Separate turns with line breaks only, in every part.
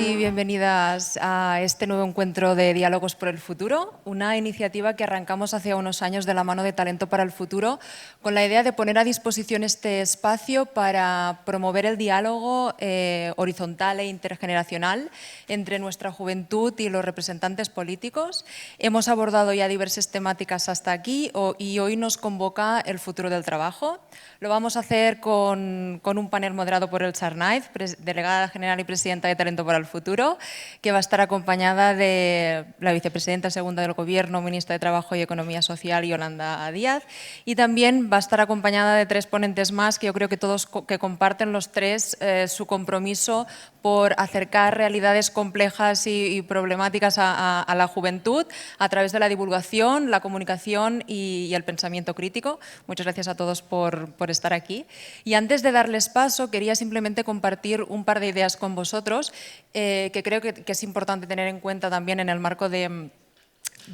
y bienvenidas a este nuevo encuentro de Diálogos por el Futuro, una iniciativa que arrancamos hace unos años de la mano de Talento para el Futuro, con la idea de poner a disposición este espacio para promover el diálogo horizontal e intergeneracional entre nuestra juventud y los representantes políticos. Hemos abordado ya diversas temáticas hasta aquí y hoy nos convoca el futuro del trabajo. Lo vamos a hacer con un panel moderado por Elsa Arnaiz, delegada general y presidenta de Talento para el Futuro, que va a estar acompañada de la vicepresidenta segunda del Gobierno, ministra de Trabajo y Economía Social, Yolanda Díaz, y también va a estar acompañada de tres ponentes más que yo creo que todos que comparten los tres su compromiso por acercar realidades complejas y problemáticas a la juventud a través de la divulgación, la comunicación y el pensamiento crítico. Muchas gracias a todos por estar aquí. Y antes de darles paso, quería simplemente compartir un par de ideas con vosotros que creo que es importante tener en cuenta también en el marco de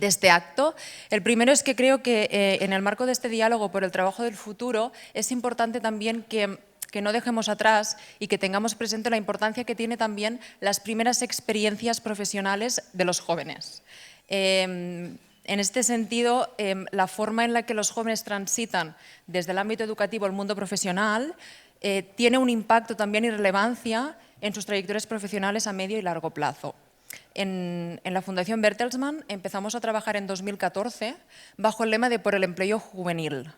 este acto. El primero es que creo que en el marco de este diálogo por el trabajo del futuro es importante también que no dejemos atrás y que tengamos presente la importancia que tiene también las primeras experiencias profesionales de los jóvenes. En este sentido, la forma en la que los jóvenes transitan desde el ámbito educativo al mundo profesional tiene un impacto también y relevancia en sus trayectorias profesionales a medio y largo plazo. En la Fundación Bertelsmann empezamos a trabajar en 2014 bajo el lema de Por el empleo juvenil.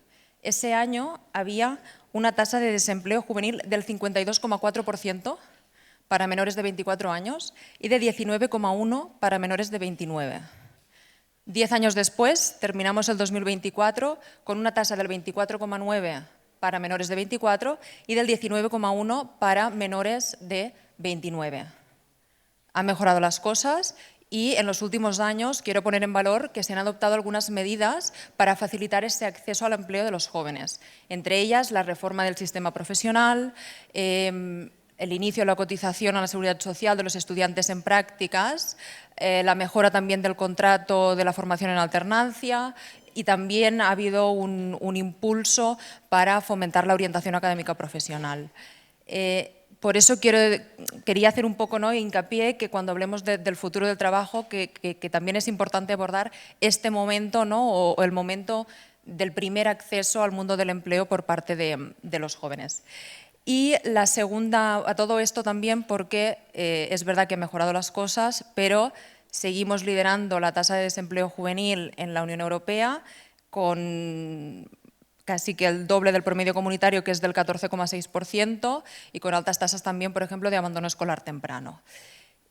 Ese año había una tasa de desempleo juvenil del 52,4% para menores de 24 años y de 19,1% para menores de 29. 10 años después, terminamos el 2024 con una tasa del 24,9% para menores de 24 y del 19,1% para menores de 29. Han mejorado las cosas y en los últimos años quiero poner en valor que se han adoptado algunas medidas para facilitar ese acceso al empleo de los jóvenes. Entre ellas, la reforma del sistema profesional, el inicio de la cotización a la seguridad social de los estudiantes en prácticas, la mejora también del contrato de la formación en alternancia y también ha habido un impulso para fomentar la orientación académica profesional. Por eso quería hacer un poco hincapié que cuando hablemos del futuro del trabajo, que también es importante abordar este momento o el momento del primer acceso al mundo del empleo por parte de los jóvenes. Y la segunda, a todo esto también porque es verdad que han mejorado las cosas, pero seguimos liderando la tasa de desempleo juvenil en la Unión Europea con casi que el doble del promedio comunitario, que es del 14,6%, y con altas tasas también, por ejemplo, de abandono escolar temprano.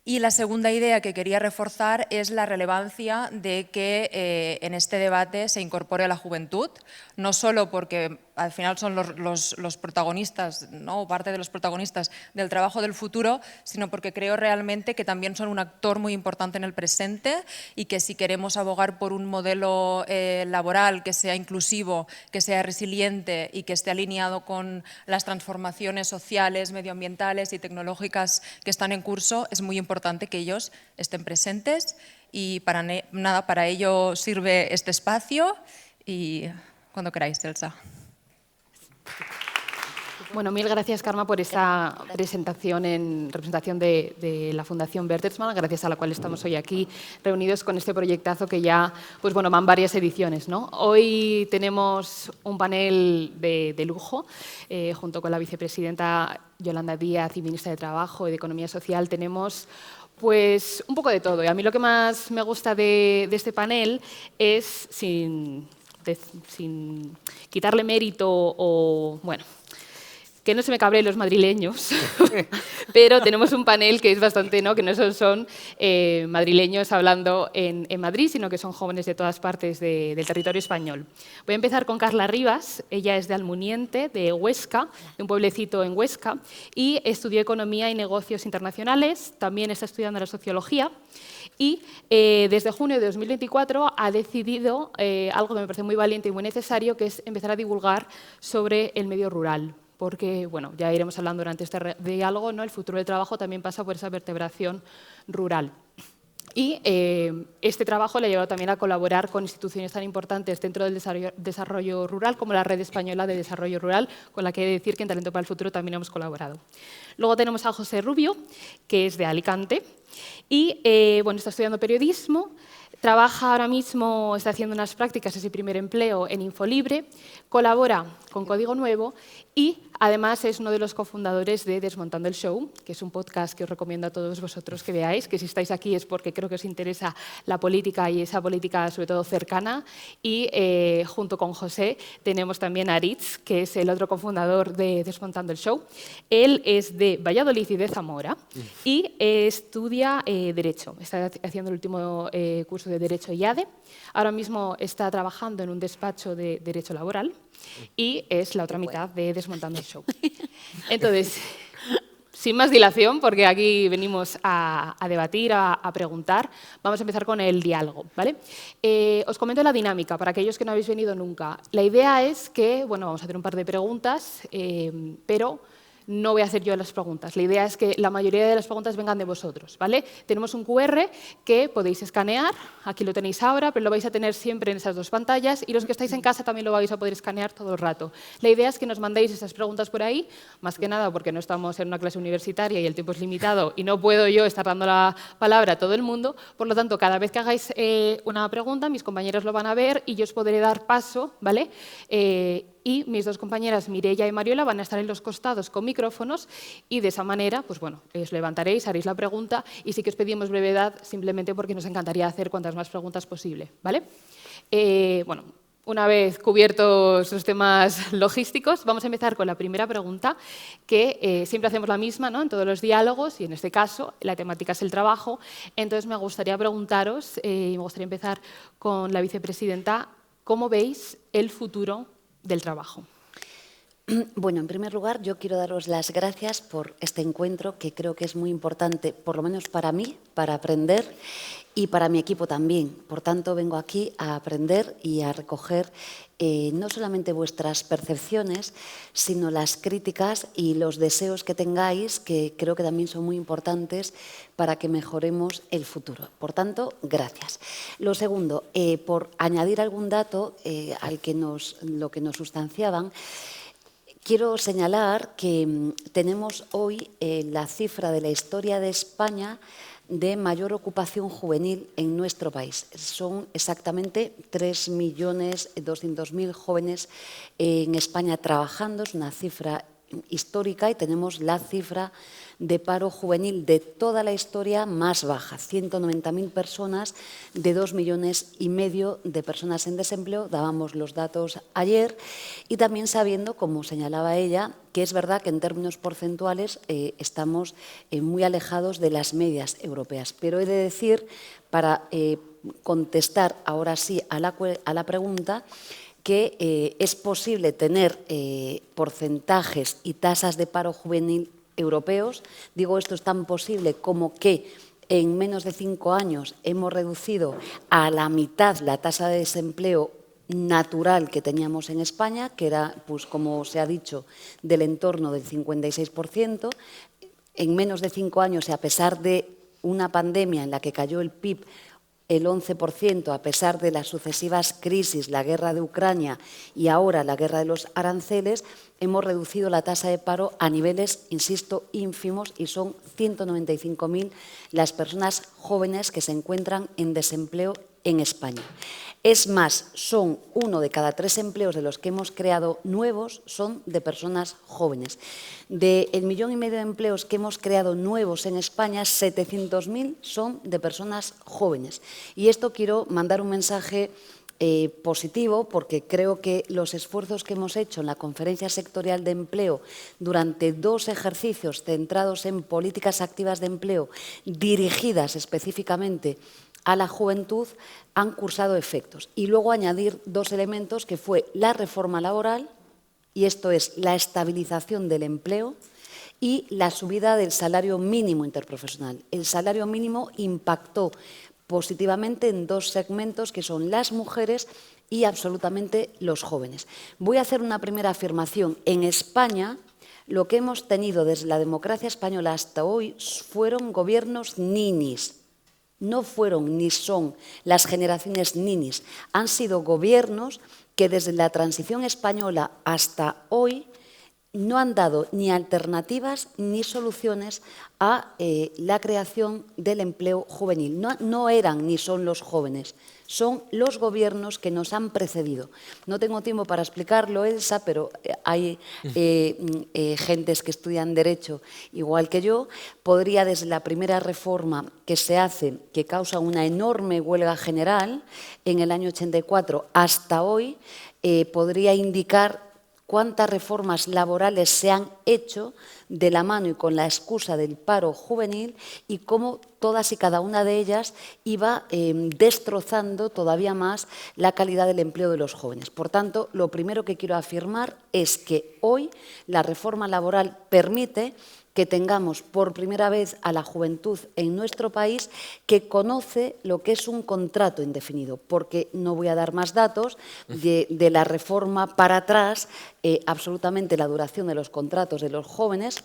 Y la segunda idea que quería reforzar es la relevancia de que en este debate se incorpore a la juventud, no solo porque al final son los protagonistas, o parte de los protagonistas del trabajo del futuro, sino porque creo realmente que también son un actor muy importante en el presente y que si queremos abogar por un modelo laboral que sea inclusivo, que sea resiliente y que esté alineado con las transformaciones sociales, medioambientales y tecnológicas que están en curso, es muy importante que ellos estén presentes y para ello sirve este espacio y cuando queráis, Elsa.
Bueno, mil gracias, Karma, por esta presentación en representación de la Fundación Bertelsmann, gracias a la cual estamos hoy aquí reunidos con este proyectazo que ya van varias ediciones, ¿no? Hoy tenemos un panel de lujo, junto con la vicepresidenta Yolanda Díaz y ministra de Trabajo y de Economía Social. Tenemos pues un poco de todo. Y a mí lo que más me gusta de este panel es, sin quitarle mérito o, bueno, que no se me cabreen los madrileños, pero tenemos un panel que es bastante, que no solo son madrileños hablando en Madrid, sino que son jóvenes de todas partes del territorio español. Voy a empezar con Carla Rivas. Ella es de Almuniente, de Huesca, de un pueblecito en Huesca, y estudió Economía y Negocios Internacionales, también está estudiando la Sociología, y desde junio de 2024 ha decidido algo que me parece muy valiente y muy necesario, que es empezar a divulgar sobre el medio rural. Porque, bueno, ya iremos hablando durante este diálogo, ¿no? El futuro del trabajo también pasa por esa vertebración rural. Y este trabajo le ha llevado también a colaborar con instituciones tan importantes dentro del desarrollo rural como la Red Española de Desarrollo Rural, con la que he de decir que en Talento para el Futuro también hemos colaborado. Luego tenemos a José Rubio, que es de Alicante, y bueno, está estudiando periodismo, trabaja ahora mismo, está haciendo unas prácticas, ese primer empleo en Infolibre, colabora con Código Nuevo y además es uno de los cofundadores de Desmontando el Show, que es un podcast que os recomiendo a todos vosotros que veáis, que si estáis aquí es porque creo que os interesa la política y esa política sobre todo cercana. Y junto con José tenemos también a Aritz, que es el otro cofundador de Desmontando el Show. Él es de Valladolid y de Zamora y estudia Derecho. Está haciendo el último curso de Derecho IADE. Ahora mismo está trabajando en un despacho de Derecho Laboral y es la otra mitad de Desmontando el Show. Entonces, sin más dilación, porque aquí venimos a debatir, a preguntar, vamos a empezar con el diálogo, ¿vale? Os comento la dinámica para aquellos que no habéis venido nunca. La idea es que, bueno, vamos a hacer un par de preguntas, pero no voy a hacer yo las preguntas. La idea es que la mayoría de las preguntas vengan de vosotros, ¿vale? Tenemos un QR que podéis escanear, aquí lo tenéis ahora, pero lo vais a tener siempre en esas dos pantallas y los que estáis en casa también lo vais a poder escanear todo el rato. La idea es que nos mandéis esas preguntas por ahí, más que nada porque no estamos en una clase universitaria y el tiempo es limitado y no puedo yo estar dando la palabra a todo el mundo, por lo tanto, cada vez que hagáis una pregunta, mis compañeros lo van a ver y yo os podré dar paso, ¿vale? Y mis dos compañeras, Mireia y Mariola, van a estar en los costados con micrófonos y de esa manera, pues bueno, os levantaréis, haréis la pregunta y sí que os pedimos brevedad simplemente porque nos encantaría hacer cuantas más preguntas posible, ¿vale? Bueno, una vez cubiertos los temas logísticos, vamos a empezar con la primera pregunta, que siempre hacemos la misma, ¿no? En todos los diálogos y en este caso la temática es el trabajo. Entonces me gustaría preguntaros, y me gustaría empezar con la vicepresidenta, ¿cómo veis el futuro del trabajo?
Bueno, en primer lugar, yo quiero daros las gracias por este encuentro, que creo que es muy importante, por lo menos para mí, para aprender y para mi equipo también. Por tanto, vengo aquí a aprender y a recoger no solamente vuestras percepciones, sino las críticas y los deseos que tengáis, que creo que también son muy importantes para que mejoremos el futuro. Por tanto, gracias. Lo segundo, por añadir algún dato al que lo que nos sustanciaban, quiero señalar que tenemos hoy la cifra de la historia de España de mayor ocupación juvenil en nuestro país. Son exactamente 3.200.000 jóvenes en España trabajando, es una cifra histórica, y tenemos la cifra de paro juvenil de toda la historia más baja, 190.000 personas de 2,5 millones de personas en desempleo. Dábamos los datos ayer y también sabiendo, como señalaba ella, que es verdad que en términos porcentuales estamos muy alejados de las medias europeas. Pero he de decir, para contestar ahora sí a la pregunta, que es posible tener porcentajes y tasas de paro juvenil europeos. Digo, esto es tan posible como que en menos de 5 años hemos reducido a la mitad la tasa de desempleo natural que teníamos en España, que era, pues como se ha dicho, del entorno del 56%. En menos de 5 años, y a pesar de una pandemia en la que cayó el PIB el 11%, a pesar de las sucesivas crisis, la guerra de Ucrania y ahora la guerra de los aranceles, hemos reducido la tasa de paro a niveles, insisto, ínfimos, y son 195.000 las personas jóvenes que se encuentran en desempleo en España. Es más, son 1 de cada 3 empleos de los que hemos creado nuevos son de personas jóvenes. Del 1,5 millón de empleos que hemos creado nuevos en España, 700.000 son de personas jóvenes. Y esto quiero mandar un mensaje positivo, porque creo que los esfuerzos que hemos hecho en la Conferencia Sectorial de Empleo durante 2 ejercicios centrados en políticas activas de empleo dirigidas específicamente a la juventud han cursado efectos. Y luego añadir 2 elementos, que fue la reforma laboral, y esto es la estabilización del empleo, y la subida del salario mínimo interprofesional. El salario mínimo impactó positivamente en 2 segmentos, que son las mujeres y absolutamente los jóvenes. Voy a hacer una primera afirmación. En España, lo que hemos tenido desde la democracia española hasta hoy fueron gobiernos ninis. no fueron ni son las generaciones ninis, han sido gobiernos que desde la transición española hasta hoy no han dado ni alternativas ni soluciones a la creación del empleo juvenil. No eran ni son los jóvenes, son los gobiernos que nos han precedido. No tengo tiempo para explicarlo, Elsa, pero hay gentes que estudian Derecho igual que yo. Podría, desde la primera reforma que se hace, que causa una enorme huelga general en el año 84, hasta hoy, podría indicar cuántas reformas laborales se han hecho de la mano y con la excusa del paro juvenil y cómo todas y cada una de ellas iba destrozando todavía más la calidad del empleo de los jóvenes. Por tanto, lo primero que quiero afirmar es que hoy la reforma laboral permite que tengamos por primera vez a la juventud en nuestro país que conoce lo que es un contrato indefinido, porque no voy a dar más datos de la reforma para atrás, absolutamente la duración de los contratos de los jóvenes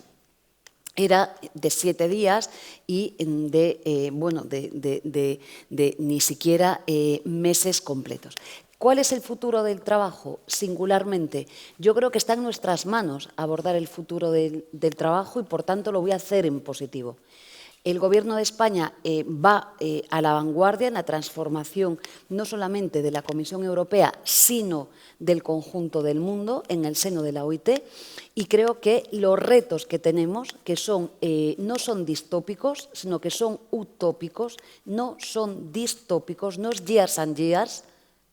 era de 7 días y de ni siquiera meses completos. ¿Cuál es el futuro del trabajo? Singularmente, yo creo que está en nuestras manos abordar el futuro del trabajo y, por tanto, lo voy a hacer en positivo. El Gobierno de España va a la vanguardia en la transformación no solamente de la Comisión Europea, sino del conjunto del mundo en el seno de la OIT, y creo que los retos que tenemos, que no son distópicos, sino que son utópicos, no son distópicos, no es years and years,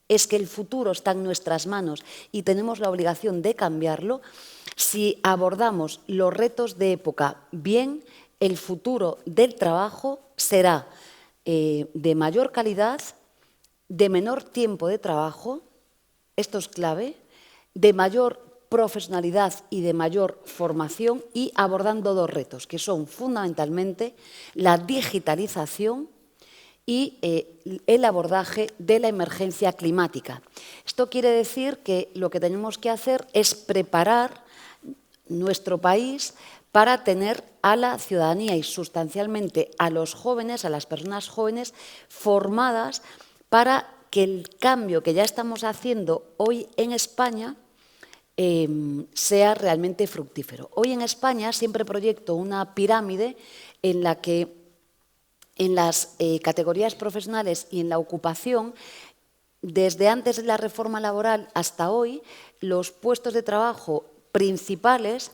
es que el futuro está en nuestras manos y tenemos la obligación de cambiarlo. Si abordamos los retos de época bien, el futuro del trabajo será de mayor calidad, de menor tiempo de trabajo, esto es clave, de mayor profesionalidad y de mayor formación, y abordando dos retos, que son fundamentalmente la digitalización y el abordaje de la emergencia climática. Esto quiere decir que lo que tenemos que hacer es preparar nuestro país para tener a la ciudadanía y sustancialmente a los jóvenes, a las personas jóvenes formadas para que el cambio que ya estamos haciendo hoy en España sea realmente fructífero. Hoy en España siempre proyecto una pirámide en la que en las categorías profesionales y en la ocupación, desde antes de la reforma laboral hasta hoy, los puestos de trabajo principales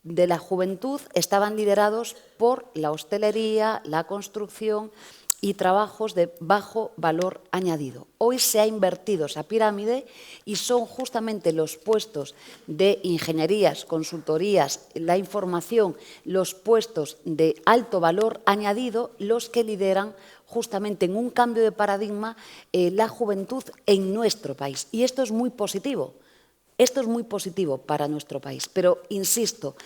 de la juventud estaban liderados por la hostelería, la construcción y trabajos de bajo valor añadido. Hoy se ha invertido esa pirámide y son justamente los puestos de ingenierías, consultorías, la información, los puestos de alto valor añadido los que lideran justamente en un cambio de paradigma la juventud en nuestro país. Y esto es muy positivo. Esto es muy positivo para nuestro país. Pero, insisto,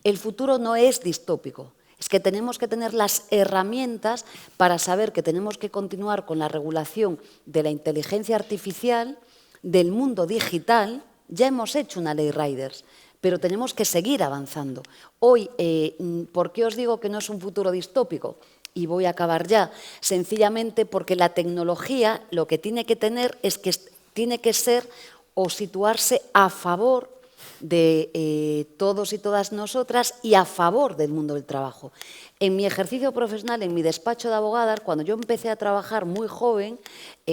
el futuro no es distópico. Es que tenemos que tener las herramientas para saber que tenemos que continuar con la regulación de la inteligencia artificial, del mundo digital. Ya hemos hecho una ley Riders, pero tenemos que seguir avanzando. Hoy, ¿por qué os digo que no es un futuro distópico? Y voy a acabar ya. Sencillamente porque la tecnología lo que tiene que tener es que tiene que ser o situarse a favor de todos y todas nosotras y a favor del mundo del trabajo. En mi ejercicio profesional, en mi despacho de abogadas, cuando yo empecé a trabajar muy joven,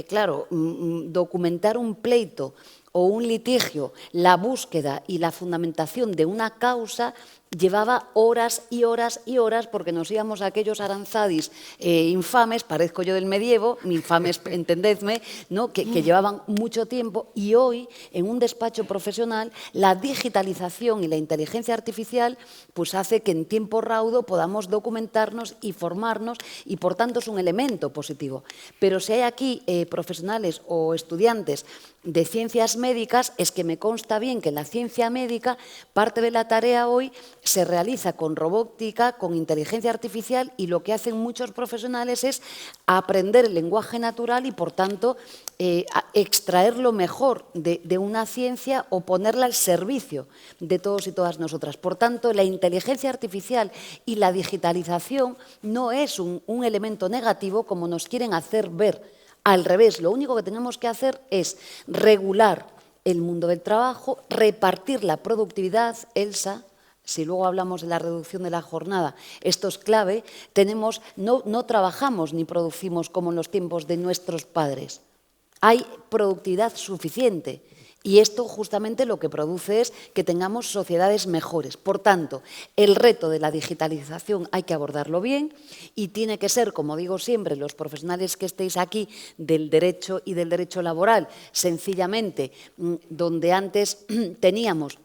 claro, documentar un pleito o un litigio, la búsqueda y la fundamentación de una causa llevaba horas y horas y horas, porque nos íbamos a aquellos aranzadis infames, parezco yo del medievo, infames, entendedme, ¿no? que llevaban mucho tiempo, y hoy, en un despacho profesional, la digitalización y la inteligencia artificial pues hace que en tiempo raudo podamos documentarnos y formarnos, y por tanto es un elemento positivo. Pero si hay aquí profesionales o estudiantes de ciencias médicas, es que me consta bien que en la ciencia médica parte de la tarea hoy se realiza con robótica, con inteligencia artificial, y lo que hacen muchos profesionales es aprender el lenguaje natural y, por tanto, extraer lo mejor de una ciencia o ponerla al servicio de todos y todas nosotras. Por tanto, la inteligencia artificial y la digitalización no es un elemento negativo como nos quieren hacer ver. Al revés, lo único que tenemos que hacer es regular el mundo del trabajo, repartir la productividad. Elsa, si luego hablamos de la reducción de la jornada, esto es clave. No trabajamos ni producimos como en los tiempos de nuestros padres. Hay productividad suficiente. Y esto justamente lo que produce es que tengamos sociedades mejores. Por tanto, el reto de la digitalización hay que abordarlo bien y tiene que ser, como digo siempre, los profesionales que estéis aquí del derecho y del derecho laboral, sencillamente, donde antes teníamos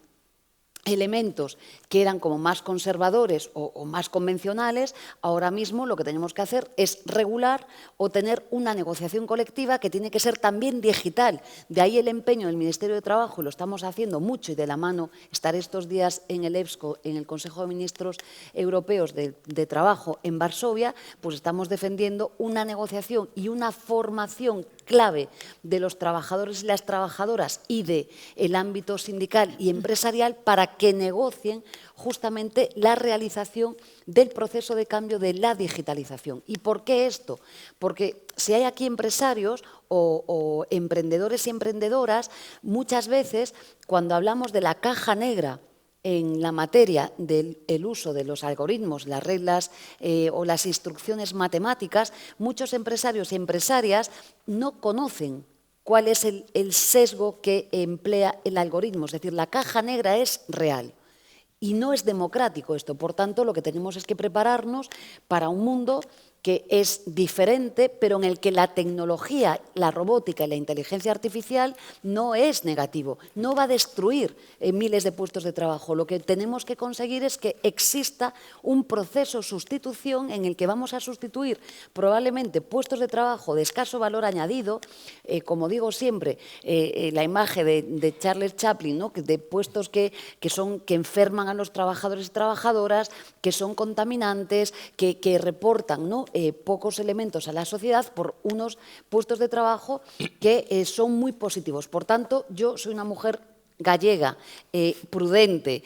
elementos que eran como más conservadores o más convencionales, ahora mismo lo que tenemos que hacer es regular o tener una negociación colectiva que tiene que ser también digital. De ahí el empeño del Ministerio de Trabajo, y lo estamos haciendo mucho y de la mano. Estaré estos días en el EPSCO, en el Consejo de Ministros Europeos de Trabajo en Varsovia, pues estamos defendiendo una negociación y una formación clave de los trabajadores y las trabajadoras y del ámbito sindical y empresarial para que negocien justamente la realización del proceso de cambio de la digitalización. ¿Y por qué esto? Porque si hay aquí empresarios o emprendedores y emprendedoras, muchas veces cuando hablamos de la caja negra en la materia del uso de los algoritmos, las reglas o las instrucciones matemáticas, muchos empresarios y empresarias no conocen cuál es el sesgo que emplea el algoritmo. Es decir, la caja negra es real y no es democrático esto. Por tanto, lo que tenemos es que prepararnos para un mundo que es diferente, pero en el que la tecnología, la robótica y la inteligencia artificial no es negativo, no va a destruir miles de puestos de trabajo. Lo que tenemos que conseguir es que exista un proceso de sustitución en el que vamos a sustituir probablemente puestos de trabajo de escaso valor añadido, como digo siempre, la imagen de Charles Chaplin, ¿no? De puestos que enferman a los trabajadores y trabajadoras, que son contaminantes, que reportan, ¿no? Pocos elementos a la sociedad por unos puestos de trabajo que son muy positivos. Por tanto, yo soy una mujer gallega, prudente,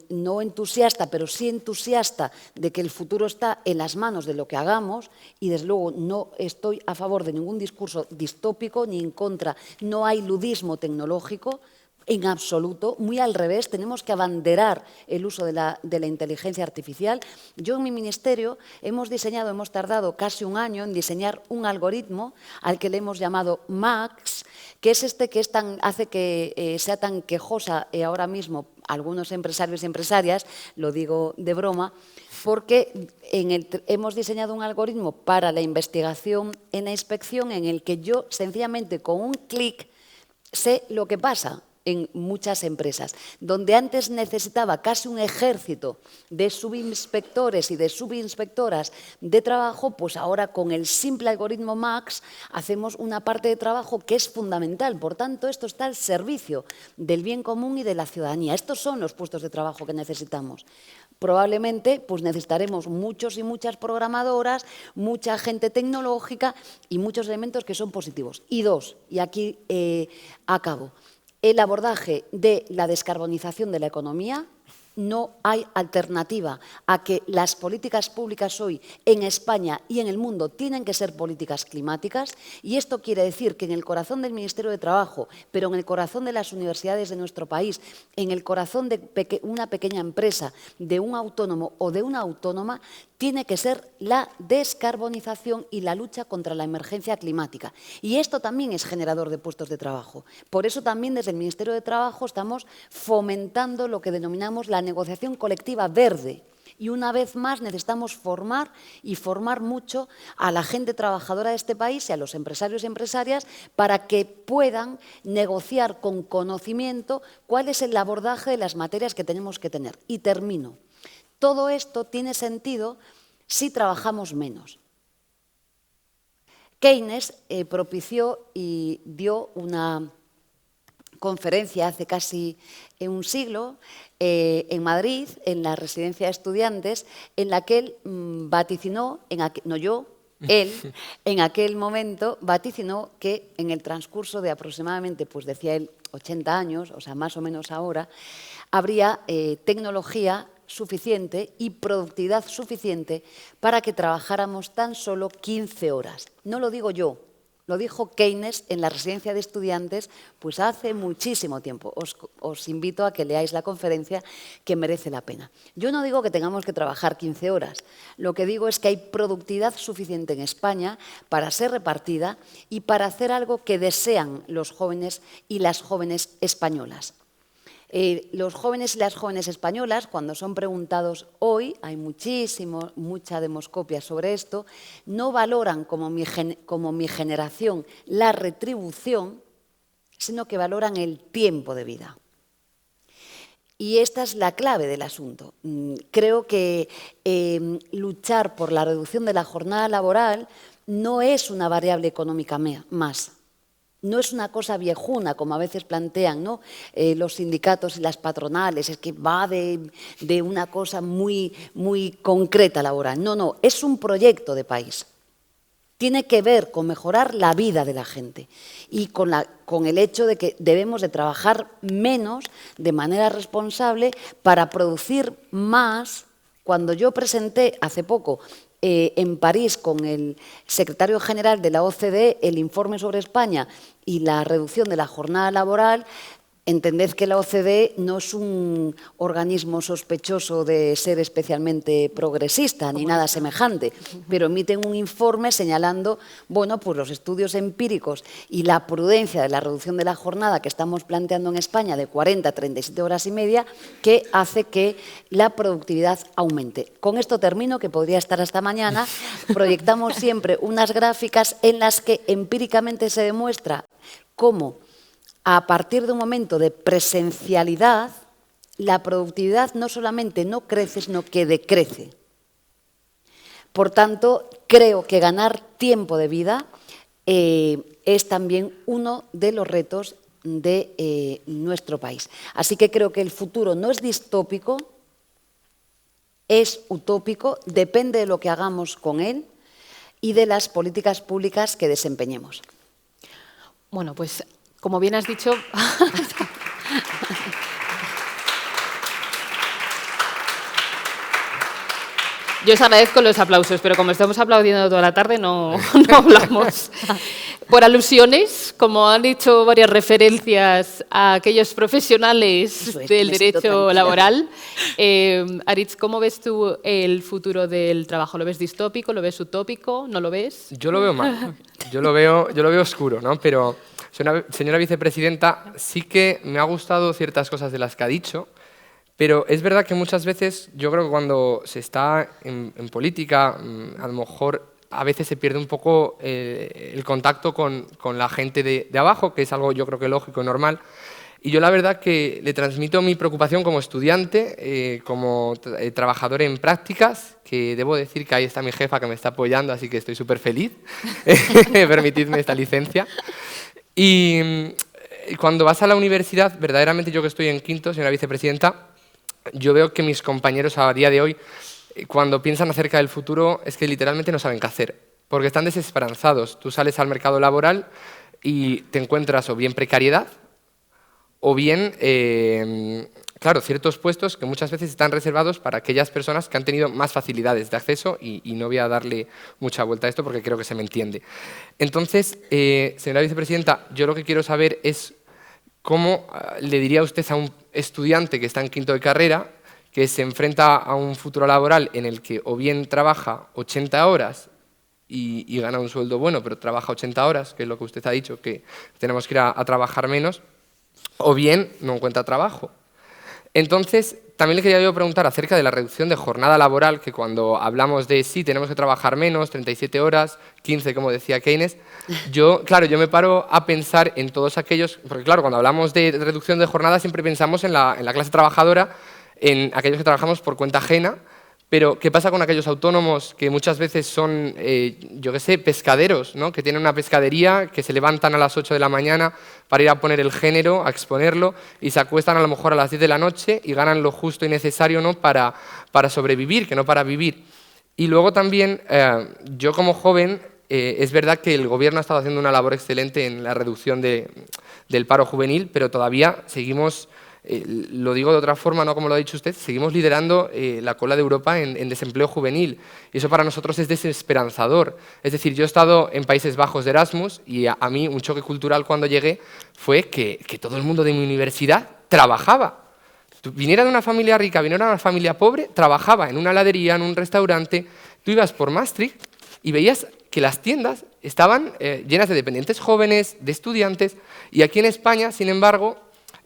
no entusiasta, pero sí entusiasta de que el futuro está en las manos de lo que hagamos, y desde luego no estoy a favor de ningún discurso distópico ni en contra. No hay ludismo tecnológico. En absoluto, muy al revés, tenemos que abanderar el uso de la inteligencia artificial. Yo en mi ministerio hemos tardado casi un año en diseñar un algoritmo al que le hemos llamado Max, que es este que hace que sea tan quejosa ahora mismo algunos empresarios y empresarias, lo digo de broma, porque hemos diseñado un algoritmo para la investigación en la inspección en el que yo sencillamente con un clic sé lo que pasa en muchas empresas, donde antes necesitaba casi un ejército de subinspectores y de subinspectoras de trabajo, pues ahora con el simple algoritmo Max hacemos una parte de trabajo que es fundamental. Por tanto, esto está al servicio del bien común y de la ciudadanía. Estos son los puestos de trabajo que necesitamos. Probablemente pues necesitaremos muchos y muchas programadoras, mucha gente tecnológica y muchos elementos que son positivos. Y dos, y aquí acabo, el abordaje de la descarbonización de la economía. No hay alternativa a que las políticas públicas hoy en España y en el mundo tienen que ser políticas climáticas, y esto quiere decir que en el corazón del Ministerio de Trabajo, pero en el corazón de las universidades de nuestro país, en el corazón de una pequeña empresa, de un autónomo o de una autónoma, tiene que ser la descarbonización y la lucha contra la emergencia climática. Y esto también es generador de puestos de trabajo. Por eso también desde el Ministerio de Trabajo estamos fomentando lo que denominamos la negociación colectiva verde. Y una vez más necesitamos formar y formar mucho a la gente trabajadora de este país y a los empresarios y empresarias para que puedan negociar con conocimiento cuál es el abordaje de las materias que tenemos que tener. Y termino. Todo esto tiene sentido si trabajamos menos. Keynes propició y dio una conferencia hace casi un siglo en Madrid, en la residencia de estudiantes, en la que él vaticinó, no yo, él, en aquel momento vaticinó que en el transcurso de aproximadamente, pues decía él, 80 años, o sea, más o menos ahora, habría tecnología suficiente y productividad suficiente para que trabajáramos tan solo 15 horas. No lo digo yo, lo dijo Keynes en la residencia de estudiantes pues hace muchísimo tiempo. Os invito a que leáis la conferencia, que merece la pena. Yo no digo que tengamos que trabajar 15 horas. Lo que digo es que hay productividad suficiente en España para ser repartida y para hacer algo que desean los jóvenes y las jóvenes españolas. Los jóvenes y las jóvenes españolas, cuando son preguntados hoy, hay mucha demoscopia sobre esto, no valoran como mi generación la retribución, sino que valoran el tiempo de vida. Y esta es la clave del asunto. Creo que luchar por la reducción de la jornada laboral no es una variable económica más. No es una cosa viejuna, como a veces plantean, ¿no? Los sindicatos y las patronales, es que va de una cosa muy concreta laboral. No, es un proyecto de país. Tiene que ver con mejorar la vida de la gente y con el hecho de que debemos de trabajar menos de manera responsable para producir más. Cuando yo presenté hace poco en París con el secretario general de la OCDE el informe sobre España y la reducción de la jornada laboral, entended que la OCDE no es un organismo sospechoso de ser especialmente progresista ni nada semejante, pero emiten un informe señalando, bueno, pues los estudios empíricos y la prudencia de la reducción de la jornada que estamos planteando en España de 40 a 37 horas y media, que hace que la productividad aumente. Con esto termino, que podría estar hasta mañana. Proyectamos siempre unas gráficas en las que empíricamente se demuestra cómo a partir de un momento de presencialidad, la productividad no solamente no crece, sino que decrece. Por tanto, creo que ganar tiempo de vida es también uno de los retos de nuestro país. Así que creo que el futuro no es distópico, es utópico, depende de lo que hagamos con él y de las políticas públicas que desempeñemos.
Bueno, pues como bien has dicho, yo os agradezco los aplausos, pero como estamos aplaudiendo toda la tarde, no hablamos. Por alusiones, como han dicho varias referencias a aquellos profesionales del derecho laboral, Aritz, ¿cómo ves tú el futuro del trabajo? ¿Lo ves distópico? ¿Lo ves utópico? ¿No lo ves?
Yo lo veo mal, yo lo veo oscuro, ¿no? Pero, señora vicepresidenta, sí que me ha gustado ciertas cosas de las que ha dicho, pero es verdad que muchas veces, yo creo que cuando se está en política, a lo mejor a veces se pierde un poco el contacto con la gente de abajo, que es algo yo creo que lógico y normal. Y yo la verdad que le transmito mi preocupación como estudiante, como trabajador en prácticas, que debo decir que ahí está mi jefa que me está apoyando, así que estoy súper feliz. Permitidme esta licencia. Y cuando vas a la universidad, verdaderamente yo que estoy en quinto, señora vicepresidenta, yo veo que mis compañeros a día de hoy, cuando piensan acerca del futuro, es que literalmente no saben qué hacer, porque están desesperanzados. Tú sales al mercado laboral y te encuentras o bien precariedad, o bien, claro, ciertos puestos que muchas veces están reservados para aquellas personas que han tenido más facilidades de acceso y no voy a darle mucha vuelta a esto porque creo que se me entiende. Entonces, señora vicepresidenta, yo lo que quiero saber es cómo le diría usted a un estudiante que está en quinto de carrera, que se enfrenta a un futuro laboral en el que o bien trabaja 80 horas y gana un sueldo bueno, pero trabaja 80 horas, que es lo que usted ha dicho, que tenemos que ir a trabajar menos, o bien no encuentra trabajo. Entonces, también le quería yo preguntar acerca de la reducción de jornada laboral, que cuando hablamos de sí, tenemos que trabajar menos, 37 horas, 15, como decía Keynes, yo me paro a pensar en todos aquellos, porque claro, cuando hablamos de reducción de jornada siempre pensamos en la clase trabajadora, en aquellos que trabajamos por cuenta ajena, Pero, ¿qué pasa con aquellos autónomos que muchas veces son, yo qué sé, pescaderos, ¿no? Que tienen una pescadería, que se levantan a las 8 de la mañana para ir a poner el género, a exponerlo, y se acuestan a lo mejor a las 10 de la noche y ganan lo justo y necesario, ¿no? para sobrevivir, que no para vivir? Y luego también, yo como joven, es verdad que el gobierno ha estado haciendo una labor excelente en la reducción del paro juvenil, pero todavía seguimos... lo digo de otra forma, no como lo ha dicho usted, seguimos liderando la cola de Europa en desempleo juvenil y eso para nosotros es desesperanzador. Es decir, yo he estado en Países Bajos de Erasmus y a mí un choque cultural cuando llegué fue que todo el mundo de mi universidad trabajaba. Viniera de una familia rica, viniera de una familia pobre, trabajaba en una heladería, en un restaurante. Tú ibas por Maastricht y veías que las tiendas estaban llenas de dependientes jóvenes, de estudiantes, y aquí en España, sin embargo,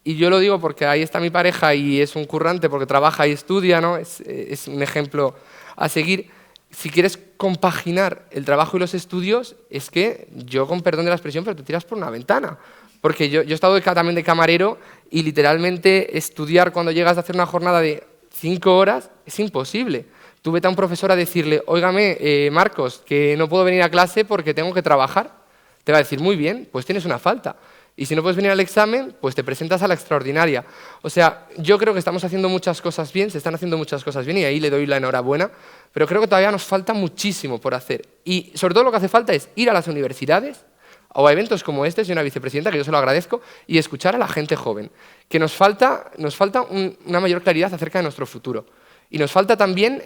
y yo lo digo porque ahí está mi pareja y es un currante porque trabaja y estudia, ¿no? Es un ejemplo a seguir. Si quieres compaginar el trabajo y los estudios, es que yo, con perdón de la expresión, pero te tiras por una ventana. Porque yo he estado también de camarero y literalmente estudiar cuando llegas a hacer una jornada de 5 horas es imposible. Tú vete a un profesor a decirle, óigame, Marcos, que no puedo venir a clase porque tengo que trabajar. Te va a decir, muy bien, pues tienes una falta. Y si no puedes venir al examen, pues te presentas a la extraordinaria. O sea, yo creo que estamos haciendo muchas cosas bien, se están haciendo muchas cosas bien y ahí le doy la enhorabuena, pero creo que todavía nos falta muchísimo por hacer. Y sobre todo lo que hace falta es ir a las universidades o a eventos como este, señora vicepresidenta, que yo se lo agradezco, y escuchar a la gente joven, que nos falta una mayor claridad acerca de nuestro futuro. Y nos falta también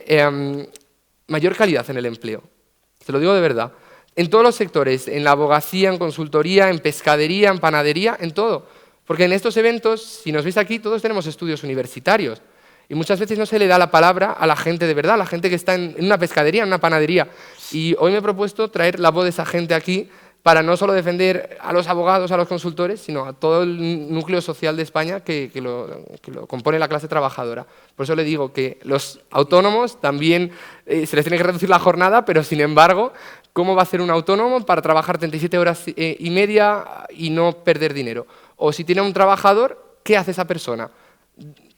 mayor calidad en el empleo. Te lo digo de verdad. En todos los sectores, en la abogacía, en consultoría, en pescadería, en panadería, en todo. Porque en estos eventos, si nos veis aquí, todos tenemos estudios universitarios. Y muchas veces no se le da la palabra a la gente de verdad, a la gente que está en una pescadería, en una panadería. Y hoy me he propuesto traer la voz de esa gente aquí para no solo defender a los abogados, a los consultores, sino a todo el núcleo social de España que lo compone la clase trabajadora. Por eso le digo que los autónomos también se les tiene que reducir la jornada, pero sin embargo, ¿cómo va a hacer un autónomo para trabajar 37 horas y media y no perder dinero? O si tiene un trabajador, ¿qué hace esa persona?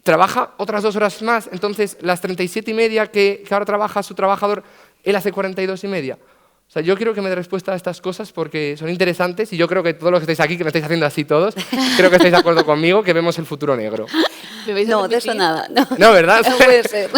¿Trabaja otras 2 horas más? Entonces, las 37 y media que ahora trabaja su trabajador, él hace 42 y media. O sea, yo quiero que me dé respuesta a estas cosas porque son interesantes y yo creo que todos los que estáis aquí, que me estáis haciendo así todos, creo que estáis de acuerdo conmigo que vemos el futuro negro.
No, de eso nada.
No, ¿verdad?
No puede ser.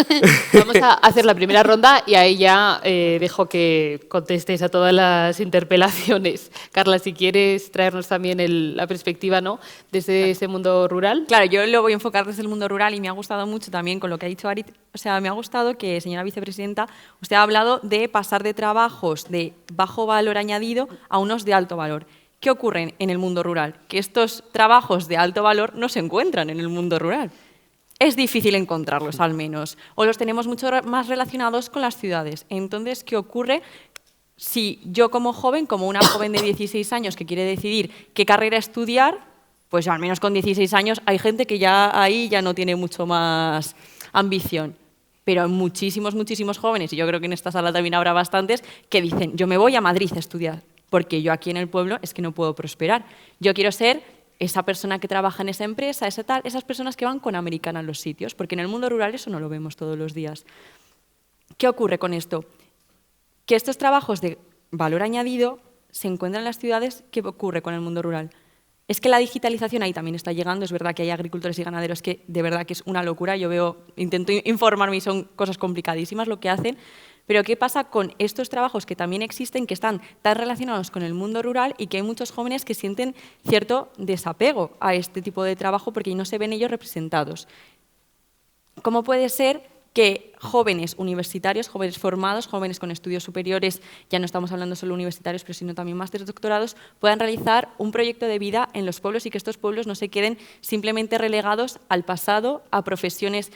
Vamos a hacer la primera ronda y ahí ya dejo que contestéis a todas las interpelaciones. Carla, si quieres traernos también la perspectiva, ¿no?, desde ese mundo rural.
Claro, yo lo voy a enfocar desde el mundo rural y me ha gustado mucho también con lo que ha dicho Arit. O sea, me ha gustado que, señora vicepresidenta, usted ha hablado de pasar de trabajos de bajo valor añadido a unos de alto valor. ¿Qué ocurre en el mundo rural? Que estos trabajos de alto valor no se encuentran en el mundo rural. Es difícil encontrarlos, al menos, o los tenemos mucho más relacionados con las ciudades. Entonces, ¿qué ocurre si yo como joven, como una joven de 16 años que quiere decidir qué carrera estudiar, pues al menos con 16 años hay gente que ya ahí ya no tiene mucho más ambición? Pero hay muchísimos jóvenes, y yo creo que en esta sala también habrá bastantes, que dicen, yo me voy a Madrid a estudiar, porque yo aquí en el pueblo es que no puedo prosperar. Yo quiero ser esa persona que trabaja en esa empresa, esas personas que van con Americana a los sitios, porque en el mundo rural eso no lo vemos todos los días. ¿Qué ocurre con esto? Que estos trabajos de valor añadido se encuentran en las ciudades. ¿Qué ocurre con el mundo rural? Es que la digitalización ahí también está llegando. Es verdad que hay agricultores y ganaderos que de verdad que es una locura. Yo intento informarme y son cosas complicadísimas lo que hacen. Pero ¿qué pasa con estos trabajos que también existen, que están tan relacionados con el mundo rural y que hay muchos jóvenes que sienten cierto desapego a este tipo de trabajo porque no se ven ellos representados? ¿Cómo puede ser que jóvenes universitarios, jóvenes formados, jóvenes con estudios superiores, ya no estamos hablando solo universitarios, pero sino también másteres, doctorados, puedan realizar un proyecto de vida en los pueblos y que estos pueblos no se queden simplemente relegados al pasado, a profesiones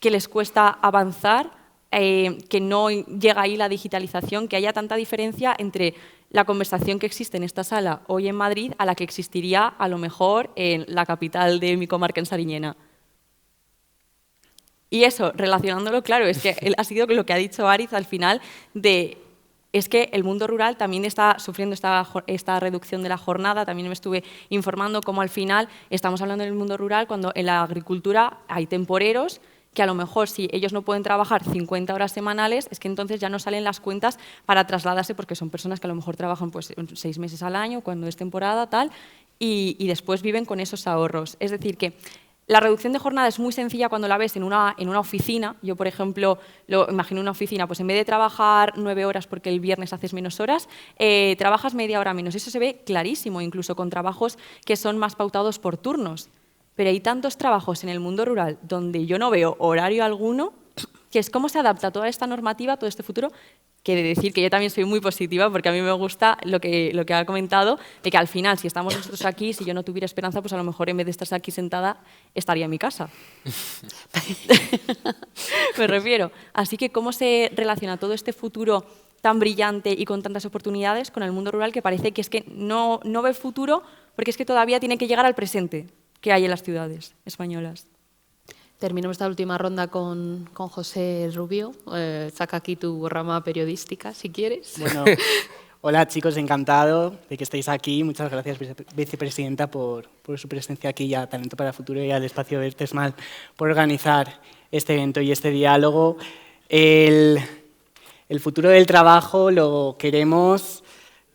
que les cuesta avanzar, que no llega ahí la digitalización, que haya tanta diferencia entre la conversación que existe en esta sala hoy en Madrid a la que existiría a lo mejor en la capital de mi comarca, en Sariñena? Y eso, relacionándolo, claro, es que ha sido lo que ha dicho Ariz al final, es que el mundo rural también está sufriendo esta reducción de la jornada. También me estuve informando cómo al final estamos hablando del mundo rural cuando en la agricultura hay temporeros que a lo mejor si ellos no pueden trabajar 50 horas semanales, es que entonces ya no salen las cuentas para trasladarse, porque son personas que a lo mejor trabajan pues 6 meses al año, cuando es temporada, tal, y después viven con esos ahorros. Es decir, que la reducción de jornada es muy sencilla cuando la ves en una oficina. Yo, por ejemplo, imagino una oficina, pues en vez de trabajar 9 horas porque el viernes haces menos horas, trabajas media hora menos. Eso se ve clarísimo, incluso con trabajos que son más pautados por turnos. Pero hay tantos trabajos en el mundo rural donde yo no veo horario alguno, que es cómo se adapta toda esta normativa, todo este futuro, que de decir que yo también soy muy positiva, porque a mí me gusta lo que ha comentado, de que al final, si estamos nosotros aquí, si yo no tuviera esperanza, pues a lo mejor en vez de estar aquí sentada, estaría en mi casa. Me refiero. Así que, ¿cómo se relaciona todo este futuro tan brillante y con tantas oportunidades con el mundo rural, que parece que es que no ve futuro, porque es que todavía tiene que llegar al presente que hay en las ciudades españolas?
Terminamos esta última ronda con José Rubio. Saca aquí tu rama periodística, si quieres.
Bueno, hola chicos, encantado de que estéis aquí. Muchas gracias, vicepresidenta, por su presencia aquí, y a Talento para el Futuro y al Espacio Bertelsmann por organizar este evento y este diálogo. El futuro del trabajo lo queremos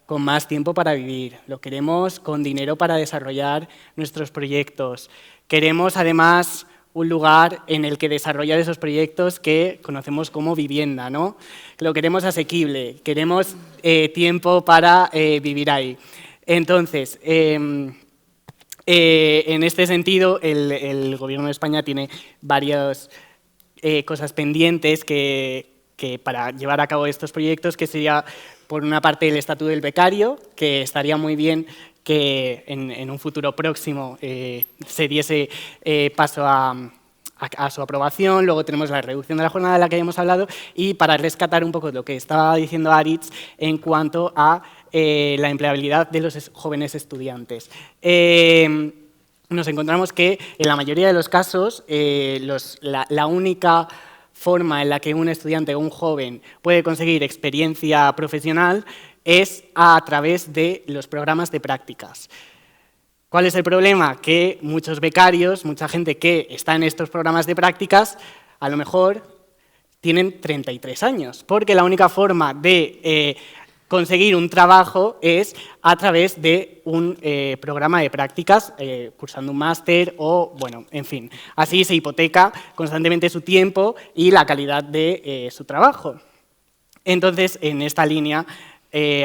con más tiempo para vivir, lo queremos con dinero para desarrollar nuestros proyectos. Queremos, además, un lugar en el que desarrollar esos proyectos que conocemos como vivienda, ¿no? Lo queremos asequible, queremos tiempo para vivir ahí. Entonces, en este sentido, el Gobierno de España tiene varias cosas pendientes que para llevar a cabo estos proyectos, que sería, por una parte, el estatuto del becario, que estaría muy bien que en un futuro próximo se diese paso a su aprobación. Luego tenemos la reducción de la jornada de la que hemos hablado, y para rescatar un poco lo que estaba diciendo Aritz en cuanto a la empleabilidad de los jóvenes estudiantes. Nos encontramos que en la mayoría de los casos la única forma en la que un estudiante o un joven puede conseguir experiencia profesional es a través de los programas de prácticas. ¿Cuál es el problema? Que muchos becarios, mucha gente que está en estos programas de prácticas, a lo mejor tienen 33 años, porque la única forma de conseguir un trabajo es a través de un programa de prácticas, cursando un máster o, bueno, en fin. Así se hipoteca constantemente su tiempo y la calidad de su trabajo. Entonces, en esta línea,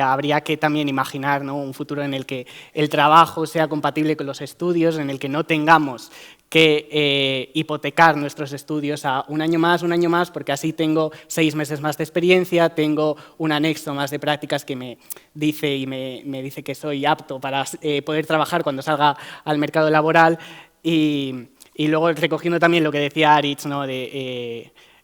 habría que también imaginar, ¿no?, un futuro en el que el trabajo sea compatible con los estudios, en el que no tengamos que hipotecar nuestros estudios a un año más, porque así tengo 6 meses más de experiencia, tengo un anexo más de prácticas que me dice dice que soy apto para poder trabajar cuando salga al mercado laboral. Y luego, recogiendo también lo que decía Aritz, ¿no?,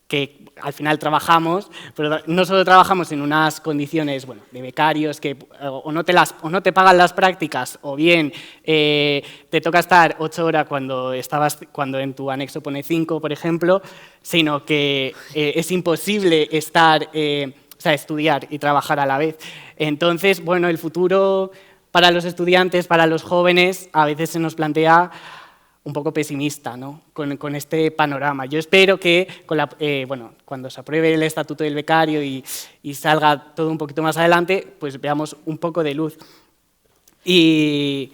que al final trabajamos, pero no solo trabajamos en unas condiciones, bueno, de becarios que o no te pagan las prácticas, o bien te toca estar 8 horas cuando en tu anexo pone 5, por ejemplo, sino que es imposible estudiar y trabajar a la vez. Entonces, bueno, el futuro para los estudiantes, para los jóvenes, a veces se nos plantea un poco pesimista, ¿no?, con este panorama. Yo espero que cuando se apruebe el Estatuto del Becario y salga todo un poquito más adelante, pues veamos un poco de luz. Y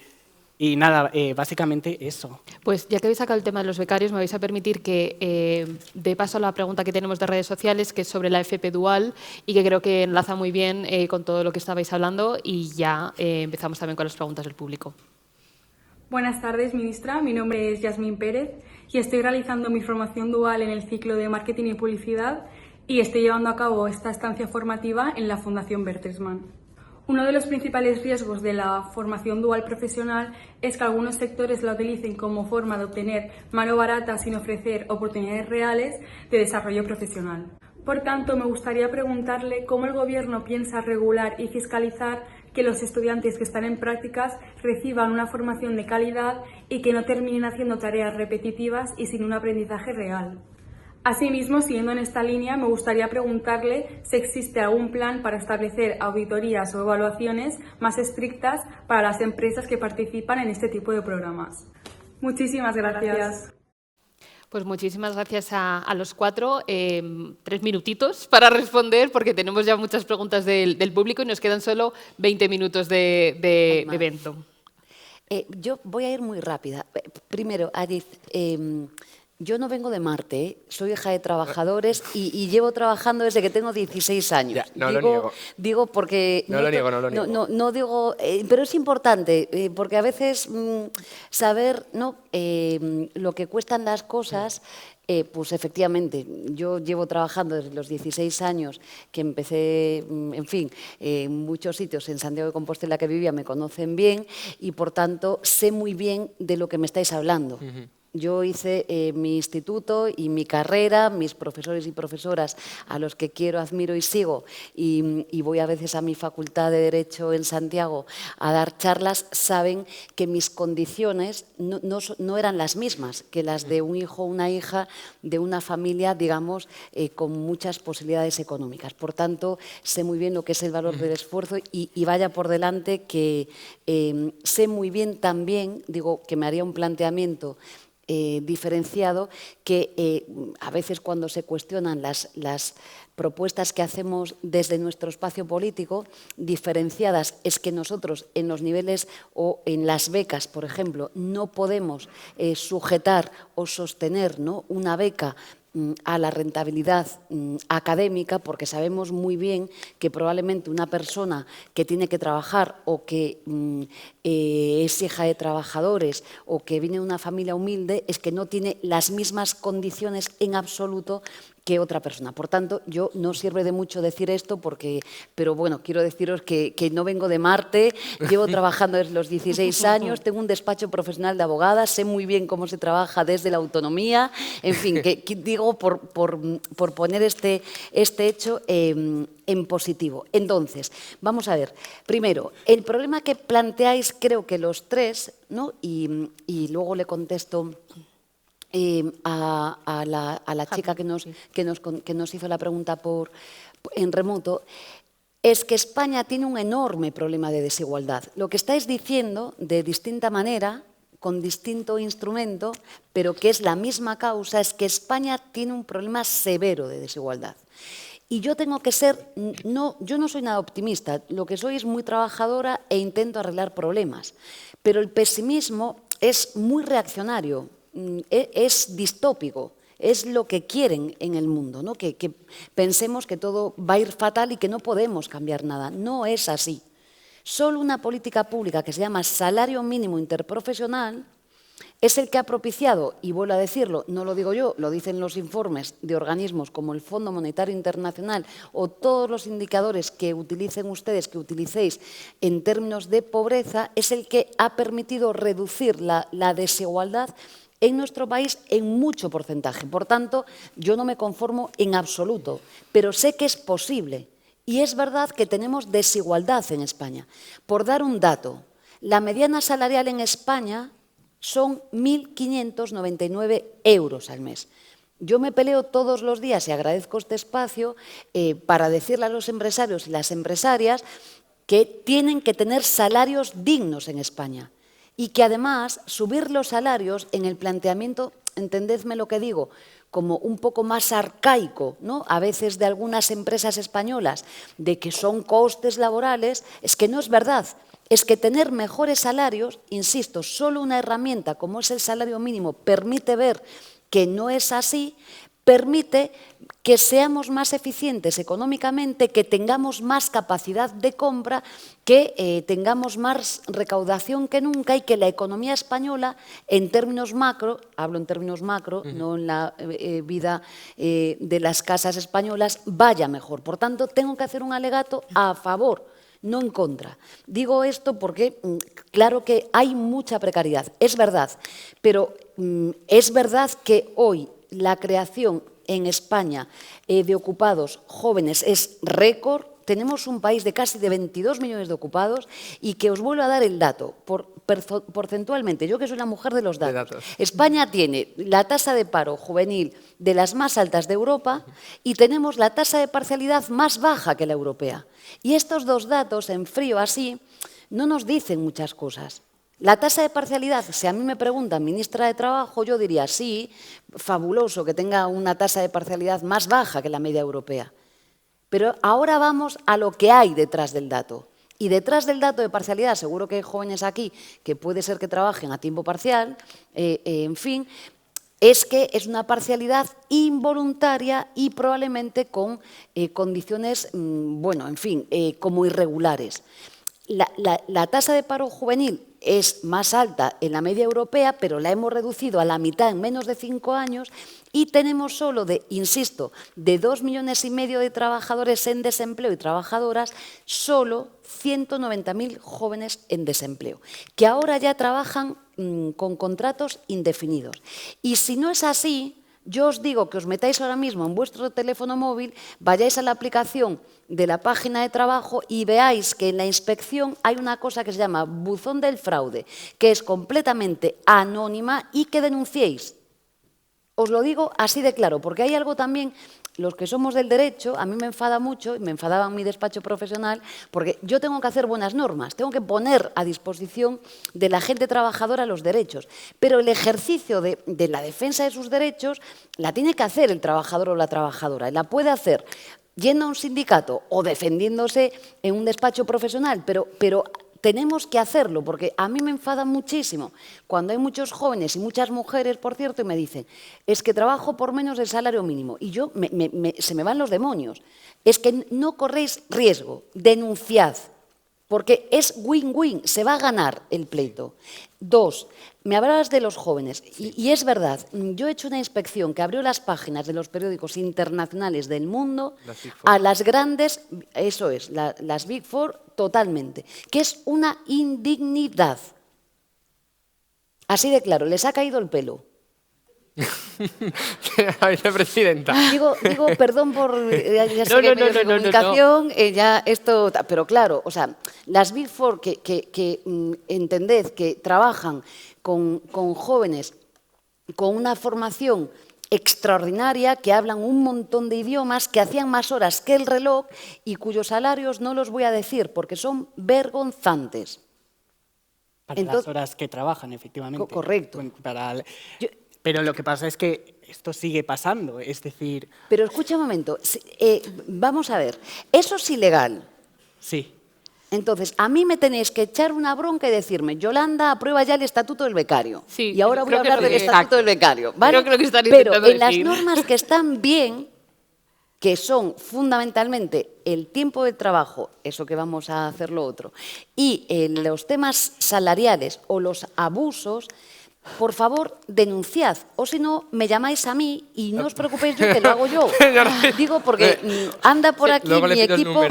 nada, básicamente eso.
Pues ya que habéis sacado el tema de los becarios, me vais a permitir que dé paso a la pregunta que tenemos de redes sociales, que es sobre la FP Dual, y que creo que enlaza muy bien con todo lo que estabais hablando, y ya empezamos también con las preguntas del público.
Buenas tardes, ministra. Mi nombre es Yasmín Pérez y estoy realizando mi formación dual en el ciclo de Marketing y Publicidad, y estoy llevando a cabo esta estancia formativa en la Fundación Bertelsmann. Uno de los principales riesgos de la formación dual profesional es que algunos sectores la utilicen como forma de obtener mano barata sin ofrecer oportunidades reales de desarrollo profesional. Por tanto, me gustaría preguntarle cómo el Gobierno piensa regular y fiscalizar que los estudiantes que están en prácticas reciban una formación de calidad y que no terminen haciendo tareas repetitivas y sin un aprendizaje real. Asimismo, siguiendo en esta línea, me gustaría preguntarle si existe algún plan para establecer auditorías o evaluaciones más estrictas para las empresas que participan en este tipo de programas. Muchísimas gracias.
Pues muchísimas gracias a los cuatro. 3 minutitos para responder, porque tenemos ya muchas preguntas del público y nos quedan solo 20 minutos de evento.
Yo voy a ir muy rápida. Primero, Aritz, yo no vengo de Marte, soy hija de trabajadores y llevo trabajando desde que tengo 16 años.
Ya, no lo niego.
Digo porque...
No lo niego.
No digo... pero es importante, porque a veces saber lo que cuestan las cosas... pues efectivamente, yo llevo trabajando desde los 16 años, que empecé, en fin, en muchos sitios en Santiago de Compostela que vivía me conocen bien y, por tanto, sé muy bien de lo que me estáis hablando. Yo hice mi instituto y mi carrera, mis profesores y profesoras a los que quiero, admiro y sigo, y voy a veces a mi facultad de Derecho en Santiago a dar charlas, saben que mis condiciones no eran las mismas que las de un hijo o una hija de una familia, digamos, con muchas posibilidades económicas. Por tanto, sé muy bien lo que es el valor del esfuerzo y vaya por delante que sé muy bien también, digo, que me haría un planteamiento diferenciado, que a veces cuando se cuestionan las propuestas que hacemos desde nuestro espacio político, diferenciadas, es que nosotros en los niveles o en las becas, por ejemplo, no podemos sujetar o sostener, ¿no?, una beca a la rentabilidad académica, porque sabemos muy bien que probablemente una persona que tiene que trabajar o que es hija de trabajadores o que viene de una familia humilde es que no tiene las mismas condiciones en absoluto que otra persona. Por tanto, yo no sirve de mucho decir esto, pero bueno, quiero deciros que no vengo de Marte, llevo trabajando desde los 16 años, tengo un despacho profesional de abogada, sé muy bien cómo se trabaja desde la autonomía, en fin, que digo por poner este hecho en positivo. Entonces, vamos a ver, primero, el problema que planteáis, creo que los tres, ¿no?, y luego le contesto a la chica que nos hizo la pregunta en remoto, es que España tiene un enorme problema de desigualdad. Lo que estáis diciendo, de distinta manera, con distinto instrumento, pero que es la misma causa, es que España tiene un problema severo de desigualdad. Y yo tengo que ser, yo no soy nada optimista, lo que soy es muy trabajadora e intento arreglar problemas, pero el pesimismo es muy reaccionario, es distópico, es lo que quieren en el mundo, ¿no? Que pensemos que todo va a ir fatal y que no podemos cambiar nada. No es así. Solo una política pública que se llama salario mínimo interprofesional es el que ha propiciado, y vuelvo a decirlo, no lo digo yo, lo dicen los informes de organismos como el Fondo Monetario Internacional o todos los indicadores que utilicen ustedes, que utilicéis en términos de pobreza, es el que ha permitido reducir la desigualdad en nuestro país en mucho porcentaje. Por tanto, yo no me conformo en absoluto, pero sé que es posible. Y es verdad que tenemos desigualdad en España. Por dar un dato, la mediana salarial en España son 1.599 euros al mes. Yo me peleo todos los días y agradezco este espacio para decirle a los empresarios y las empresarias que tienen que tener salarios dignos en España. Y que además subir los salarios en el planteamiento, entendedme lo que digo, como un poco más arcaico, ¿no?, a veces de algunas empresas españolas, de que son costes laborales, es que no es verdad. Es que tener mejores salarios, insisto, solo una herramienta como es el salario mínimo permite ver que no es así, permite que seamos más eficientes económicamente, que tengamos más capacidad de compra, que tengamos más recaudación que nunca y que la economía española, en términos macro, hablo en términos macro, no en la vida de las casas españolas, vaya mejor. Por tanto, tengo que hacer un alegato a favor, no en contra. Digo esto porque, claro que hay mucha precariedad, es verdad, pero es verdad que hoy la creación en España de ocupados jóvenes es récord. Tenemos un país de casi de 22 millones de ocupados y que os vuelvo a dar el dato, porcentualmente, yo que soy la mujer de los datos. España tiene la tasa de paro juvenil de las más altas de Europa y tenemos la tasa de parcialidad más baja que la europea. Y estos dos datos, en frío así, no nos dicen muchas cosas. La tasa de parcialidad, si a mí me preguntan, ministra de Trabajo, yo diría sí, fabuloso que tenga una tasa de parcialidad más baja que la media europea. Pero ahora vamos a lo que hay detrás del dato. Y detrás del dato de parcialidad, seguro que hay jóvenes aquí que puede ser que trabajen a tiempo parcial, en fin, es que es una parcialidad involuntaria y probablemente con condiciones, bueno, en fin, como irregulares. La tasa de paro juvenil es más alta en la media europea, pero la hemos reducido a la mitad en menos de 5 años y tenemos solo insisto, de 2,5 millones de trabajadores en desempleo y trabajadoras, solo 190.000 jóvenes en desempleo, que ahora ya trabajan con contratos indefinidos. Y si no es así, yo os digo que os metáis ahora mismo en vuestro teléfono móvil, vayáis a la aplicación de la página de trabajo y veáis que en la inspección hay una cosa que se llama buzón del fraude, que es completamente anónima y que denunciéis. Os lo digo así de claro, porque hay algo también, los que somos del derecho, a mí me enfada mucho, y me enfadaba en mi despacho profesional, porque yo tengo que hacer buenas normas, tengo que poner a disposición de la gente trabajadora los derechos, pero el ejercicio de la defensa de sus derechos la tiene que hacer el trabajador o la trabajadora, y la puede hacer yendo a un sindicato o defendiéndose en un despacho profesional, pero tenemos que hacerlo, porque a mí me enfada muchísimo cuando hay muchos jóvenes y muchas mujeres, por cierto, y me dicen, es que trabajo por menos del salario mínimo, y yo se me van los demonios. Es que no corréis riesgo, denunciad, porque es win-win, se va a ganar el pleito. 2, me hablabas de los jóvenes, y es verdad, yo he hecho una inspección que abrió las páginas de los periódicos internacionales del mundo a las grandes, eso es, las Big Four, totalmente, que es una indignidad. Así de claro, les ha caído el pelo.
La vicepresidenta.
Digo, perdón por ya sé que medios de comunicación, ya esto, pero claro, o sea, las Big Four que entended que trabajan con jóvenes con una formación extraordinaria, que hablan un montón de idiomas, que hacían más horas que el reloj y cuyos salarios no los voy a decir porque son vergonzantes.
Para las horas que trabajan, efectivamente.
Correcto.
Pero lo que pasa es que esto sigue pasando, es decir...
Pero escucha un momento, vamos a ver, eso es ilegal.
Sí.
Entonces, a mí me tenéis que echar una bronca y decirme, Yolanda, aprueba ya el Estatuto del Becario.
Sí,
y ahora voy a hablar del
exacto.
Estatuto del Becario, ¿vale?
Creo que lo que están
pero
intentando
en las
decir.
normas que están bien, que son fundamentalmente el tiempo de trabajo, eso que vamos a hacer lo otro, y los temas salariales o los abusos, por favor, denunciad, o si no, me llamáis a mí y no os preocupéis yo que lo hago yo. Digo, porque anda por aquí mi equipo...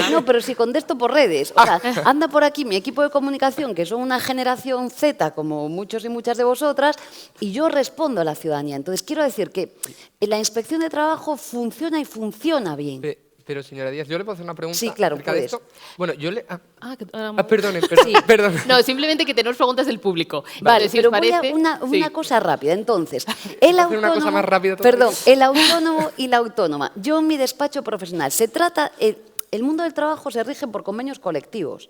no, pero si contesto por redes. O sea, anda por aquí mi equipo de comunicación, que son una generación Z, como muchos y muchas de vosotras, y yo respondo a la ciudadanía. Entonces, quiero decir que la inspección de trabajo funciona y funciona bien.
Pero, señora Díaz, ¿yo le puedo hacer una pregunta?
Sí, claro,
acerca de
puedes.
esto? Bueno, yo le...
Sí.
Perdone.
No, simplemente que tenemos preguntas del público.
Vale,
si
pero
os parece,
voy a una
sí.
cosa rápida. Entonces, el
hacer una cosa
autónomo,
más rápida todavía?
perdón, el autónomo y la autónoma. Yo en mi despacho profesional, se trata, el mundo del trabajo se rige por convenios colectivos,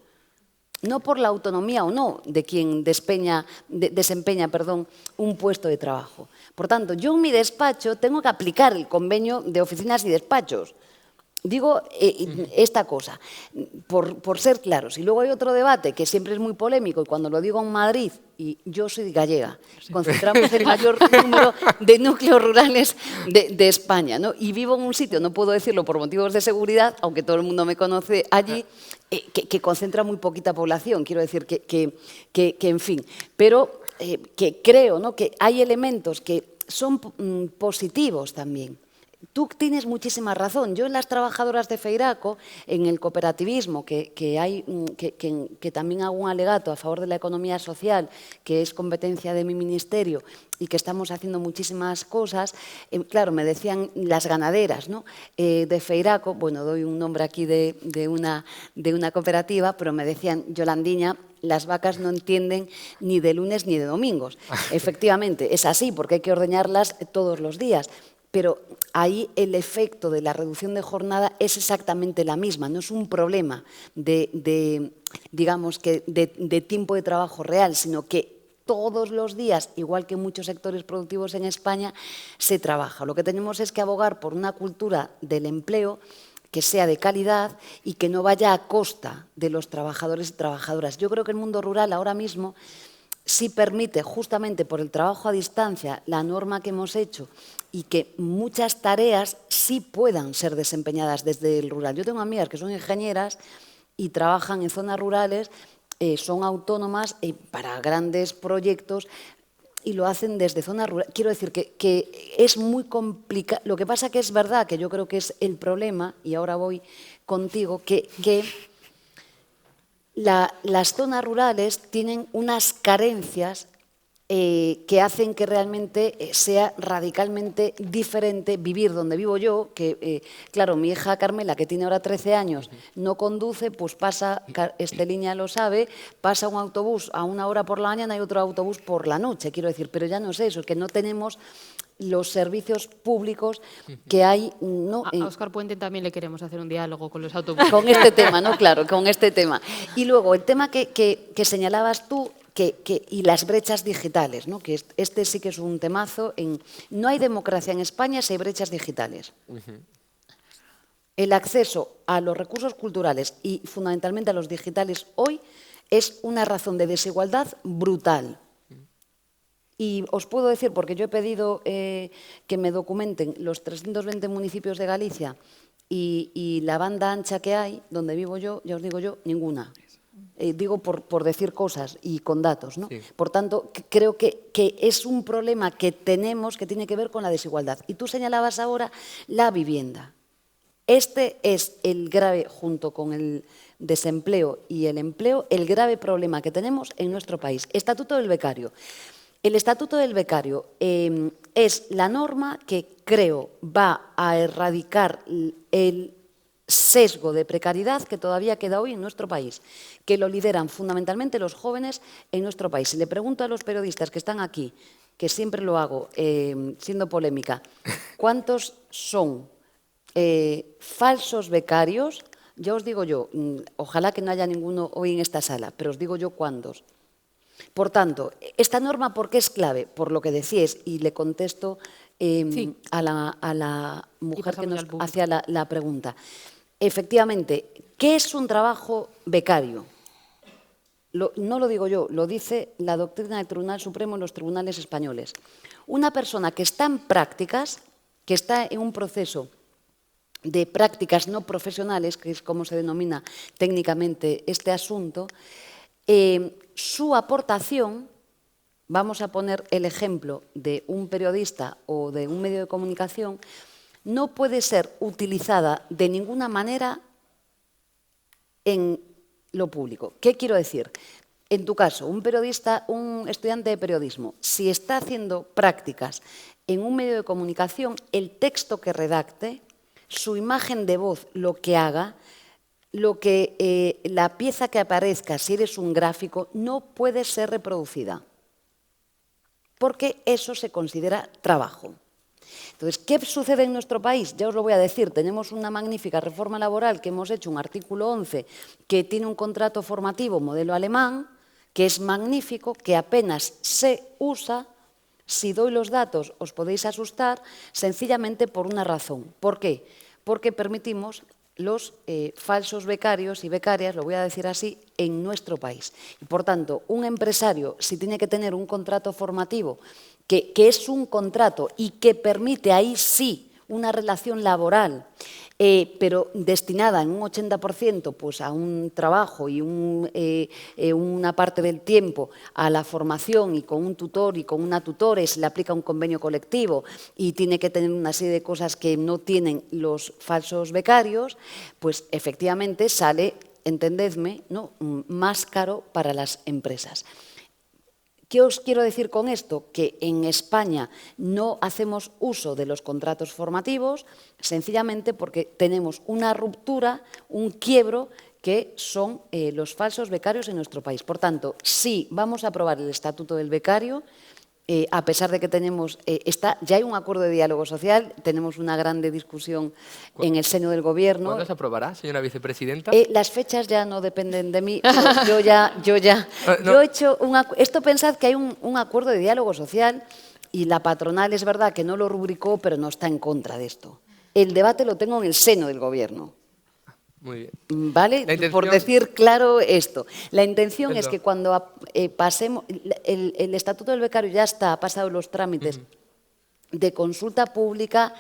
no por la autonomía o no de quien desempeña un puesto de trabajo. Por tanto, yo en mi despacho tengo que aplicar el convenio de oficinas y despachos. Digo esta cosa, por ser claros. Y luego hay otro debate que siempre es muy polémico, y cuando lo digo en Madrid, y yo soy gallega, concentramos el mayor número de núcleos rurales de España, ¿no? Y vivo en un sitio, no puedo decirlo por motivos de seguridad, aunque todo el mundo me conoce allí, que concentra muy poquita población, quiero decir que en fin, pero que creo, ¿no?, que hay elementos que son positivos también. Tú tienes muchísima razón. Yo en las trabajadoras de Feiraco, en el cooperativismo, que también hago un alegato a favor de la economía social, que es competencia de mi ministerio y que estamos haciendo muchísimas cosas, claro, me decían las ganaderas, ¿no?, de Feiraco, bueno, doy un nombre aquí de una cooperativa, pero me decían, Yolandiña, las vacas no entienden ni de lunes ni de domingos. Efectivamente, es así, porque hay que ordeñarlas todos los días. pero ahí el efecto de la reducción de jornada es exactamente la misma, no es un problema digamos que de tiempo de trabajo real, sino que todos los días, igual que en muchos sectores productivos en España, se trabaja. Lo que tenemos es que abogar por una cultura del empleo que sea de calidad y que no vaya a costa de los trabajadores y trabajadoras. Yo creo que el mundo rural ahora mismo sí permite, justamente por el trabajo a distancia, la norma que hemos hecho, y que muchas tareas sí puedan ser desempeñadas desde el rural. Yo tengo amigas que son ingenieras y trabajan en zonas rurales, son autónomas para grandes proyectos y lo hacen desde zonas rurales. Quiero decir que es muy complicado. Lo que pasa que es verdad, que yo creo que es el problema, y ahora voy contigo, que las zonas rurales tienen unas carencias que hacen que realmente sea radicalmente diferente vivir donde vivo yo, que claro, mi hija Carmela, que tiene ahora 13 años, no conduce, pues pasa, Esteliña lo sabe, pasa un autobús a 1 hora por la mañana y otro autobús por la noche, quiero decir, pero ya no es eso, es que no tenemos los servicios públicos que hay. ¿No?
A Óscar Puente también le queremos hacer un diálogo con los autobuses.
Con este tema, ¿no? Claro, con este tema. Y luego, el tema que señalabas tú, y las brechas digitales, ¿no? Que este sí que es un temazo. No hay democracia en España si hay brechas digitales. El acceso a los recursos culturales y fundamentalmente a los digitales hoy es una razón de desigualdad brutal. Y os puedo decir, porque yo he pedido que me documenten los 320 municipios de Galicia y la banda ancha que hay, donde vivo yo, ya os digo yo, ninguna. Digo por decir cosas y con datos, ¿no? Sí. Por tanto, creo que es un problema que tenemos que tiene que ver con la desigualdad. Y tú señalabas ahora la vivienda. Este es el grave, junto con el desempleo y el empleo, el grave problema que tenemos en nuestro país. Estatuto del becario. El Estatuto del Becario es la norma que creo va a erradicar el sesgo de precariedad que todavía queda hoy en nuestro país, que lo lideran fundamentalmente los jóvenes en nuestro país. Si le pregunto a los periodistas que están aquí, que siempre lo hago siendo polémica, ¿cuántos son falsos becarios? Ya os digo yo, ojalá que no haya ninguno hoy en esta sala, pero os digo yo cuántos. Por tanto, esta norma, ¿por qué es clave? Por lo que decíais, y le contesto sí, a la mujer que nos hacía la pregunta. Efectivamente, ¿qué es un trabajo becario? No lo digo yo, lo dice la doctrina del Tribunal Supremo en los tribunales españoles. Una persona que está en prácticas, que está en un proceso de prácticas no profesionales, que es como se denomina técnicamente este asunto, su aportación, vamos a poner el ejemplo de un periodista o de un medio de comunicación, no puede ser utilizada de ninguna manera en lo público. ¿Qué quiero decir? En tu caso, un periodista, un estudiante de periodismo, si está haciendo prácticas en un medio de comunicación, el texto que redacte, su imagen de voz, lo que haga, la pieza que aparezca, si eres un gráfico, no puede ser reproducida, porque eso se considera trabajo. Entonces, ¿qué sucede en nuestro país? Ya os lo voy a decir, tenemos una magnífica reforma laboral que hemos hecho, un artículo 11, que tiene un contrato formativo modelo alemán, que es magnífico, que apenas se usa. Si doy los datos os podéis asustar, sencillamente por una razón. ¿Por qué? Porque permitimos los falsos becarios y becarias, lo voy a decir así, en nuestro país. Y, por tanto, un empresario, si tiene que tener un contrato formativo, que es un contrato y que permite ahí sí una relación laboral, pero destinada en un 80% pues, a un trabajo y una parte del tiempo a la formación y con un tutor y con una tutora, se le aplica un convenio colectivo y tiene que tener una serie de cosas que no tienen los falsos becarios, pues efectivamente sale, entendedme, ¿no?, más caro para las empresas. ¿Qué os quiero decir con esto? Que en España no hacemos uso de los contratos formativos, sencillamente porque tenemos una ruptura, un quiebro, que son los falsos becarios en nuestro país. Por tanto, sí, vamos a aprobar el Estatuto del Becario, a pesar de que tenemos, ya hay un acuerdo de diálogo social, tenemos una grande discusión en el seno del Gobierno.
¿Cuándo se aprobará, señora vicepresidenta?
Las fechas ya no dependen de mí. Yo he hecho esto, pensad que hay un acuerdo de diálogo social y la patronal es verdad que no lo rubricó, pero no está en contra de esto. El debate lo tengo en el seno del Gobierno.
Muy bien.
¿Vale? Por decir claro esto. La intención es que cuando pasemos, el Estatuto del Becario ya está, ha pasado los trámites de consulta pública,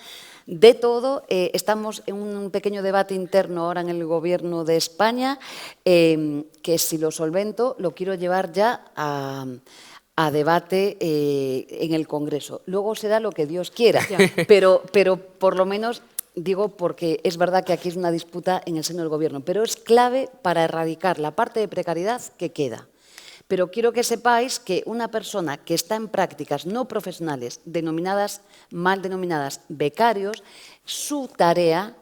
de todo. Estamos en un pequeño debate interno ahora en el Gobierno de España, que si lo solvento, lo quiero llevar ya a debate en el Congreso. Luego será lo que Dios quiera, pero por lo menos... Digo porque es verdad que aquí es una disputa en el seno del Gobierno, pero es clave para erradicar la parte de precariedad que queda. Pero quiero que sepáis que una persona que está en prácticas no profesionales, mal denominadas becarios, su tarea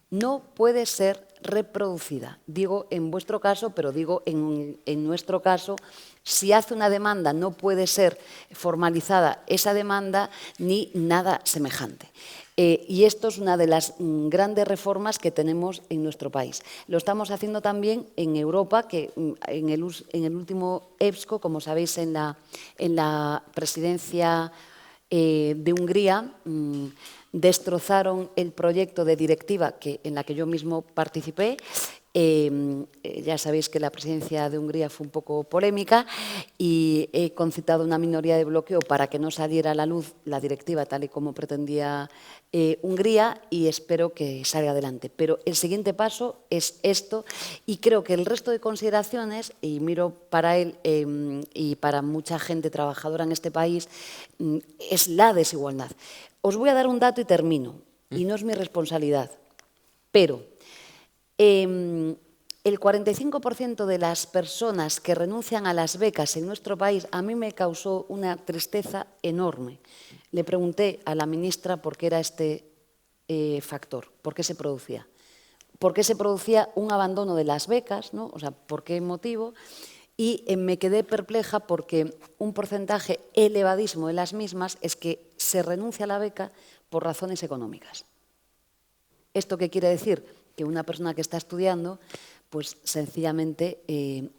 no puede ser reproducida. Digo en vuestro caso, pero digo en nuestro caso, si hace una demanda no puede ser formalizada esa demanda ni nada semejante. Y esto es una de las grandes reformas que tenemos en nuestro país. Lo estamos haciendo también en Europa, que en el último EPSCO, como sabéis, en la presidencia de Hungría, destrozaron el proyecto de directiva en la que yo mismo participé. Ya sabéis que la presidencia de Hungría fue un poco polémica y he concitado una minoría de bloqueo para que no saliera a la luz la directiva tal y como pretendía Hungría, y espero que salga adelante. Pero el siguiente paso es esto, y creo que el resto de consideraciones, y miro para él y para mucha gente trabajadora en este país, es la desigualdad. Os voy a dar un dato y termino, y no es mi responsabilidad, pero el 45% de las personas que renuncian a las becas en nuestro país a mí me causó una tristeza enorme. Le pregunté a la ministra por qué era este factor, por qué se producía. ¿Por qué se producía un abandono de las becas? ¿No? O sea, ¿por qué motivo? Y me quedé perpleja porque un porcentaje elevadísimo de las mismas es que se renuncia a la beca por razones económicas. ¿Esto qué quiere decir? Que una persona que está estudiando, pues sencillamente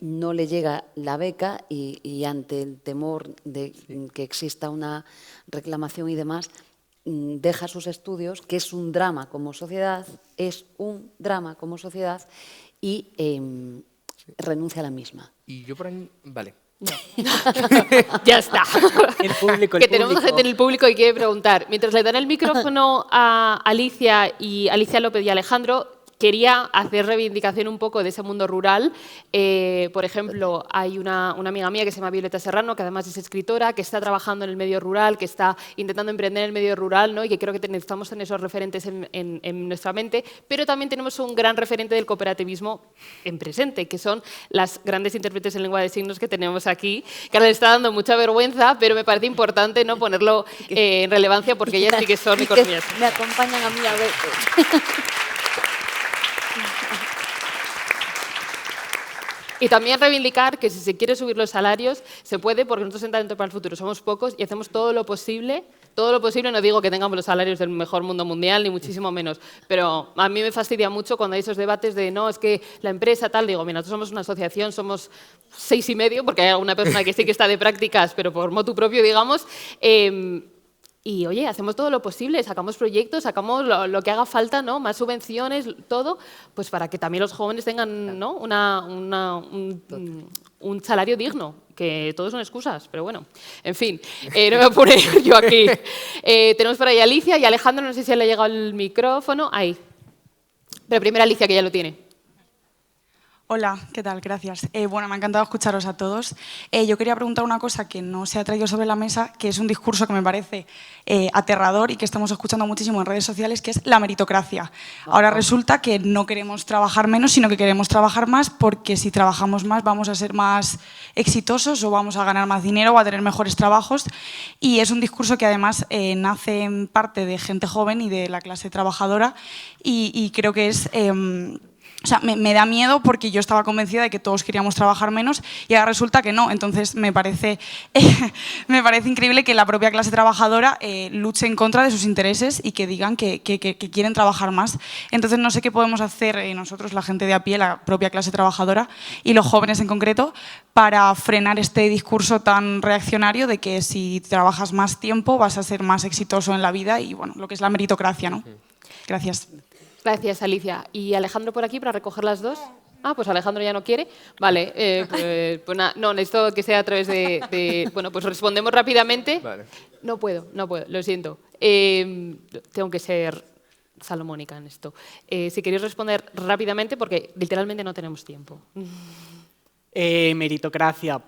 no le llega la beca y ante el temor de que exista una reclamación y demás, deja sus estudios, que es un drama como sociedad, y renuncia a la misma.
Y yo por ahí... Vale.
No. Ya está. Que tenemos gente en el público que quiere preguntar. Mientras le dan el micrófono a Alicia López y Alejandro, quería hacer reivindicación un poco de ese mundo rural. Por ejemplo, hay una amiga mía que se llama Violeta Serrano, que además es escritora, que está trabajando en el medio rural, que está intentando emprender en el medio rural, ¿no? Y que creo que necesitamos tener esos referentes en nuestra mente, pero también tenemos un gran referente del cooperativismo en presente, que son las grandes intérpretes en lengua de signos que tenemos aquí, que ahora le está dando mucha vergüenza, pero me parece importante, ¿no?, ponerlo en relevancia porque ellas sí que son economías.
Me acompañan a mí a veces.
Y también reivindicar que si se quiere subir los salarios, se puede, porque nosotros en Talento para el Futuro somos pocos y hacemos todo lo posible, no digo que tengamos los salarios del mejor mundo mundial, ni muchísimo menos, pero a mí me fastidia mucho cuando hay esos debates de no, es que la empresa tal, digo, mira, nosotros somos una asociación, somos 6,5, porque hay alguna persona que sí que está de prácticas, pero por motu propio, digamos, y, oye, hacemos todo lo posible, sacamos proyectos, sacamos lo que haga falta, ¿no?, más subvenciones, todo, pues para que también los jóvenes tengan, ¿no?, un salario digno, que todo son excusas, pero bueno, en fin, no me apuré yo aquí. Tenemos por ahí a Alicia y a Alejandro, no sé si le ha llegado el micrófono, ahí. Pero primero Alicia, que ya lo tiene.
Hola, ¿qué tal? Gracias. Bueno, me ha encantado escucharos a todos. Yo quería preguntar una cosa que no se ha traído sobre la mesa, que es un discurso que me parece aterrador y que estamos escuchando muchísimo en redes sociales, que es la meritocracia. Ahora resulta que no queremos trabajar menos, sino que queremos trabajar más, porque si trabajamos más vamos a ser más exitosos o vamos a ganar más dinero o a tener mejores trabajos. Y es un discurso que además nace en parte de gente joven y de la clase trabajadora y creo que es... O sea, me da miedo porque yo estaba convencida de que todos queríamos trabajar menos y ahora resulta que no. Entonces, me parece increíble que la propia clase trabajadora luche en contra de sus intereses y que digan que quieren trabajar más. Entonces, no sé qué podemos hacer nosotros, la gente de a pie, la propia clase trabajadora y los jóvenes en concreto, para frenar este discurso tan reaccionario de que si trabajas más tiempo vas a ser más exitoso en la vida y, bueno, lo que es la meritocracia, ¿no? Gracias.
Gracias, Alicia. ¿Y Alejandro por aquí para recoger las dos? Ah, pues Alejandro ya no quiere. Vale, pues nada, no, necesito que sea a través de... Bueno, pues respondemos rápidamente.
Vale.
No puedo, lo siento. Tengo que ser salomónica en esto. Si queréis responder rápidamente, porque literalmente no tenemos tiempo.
Meritocracia,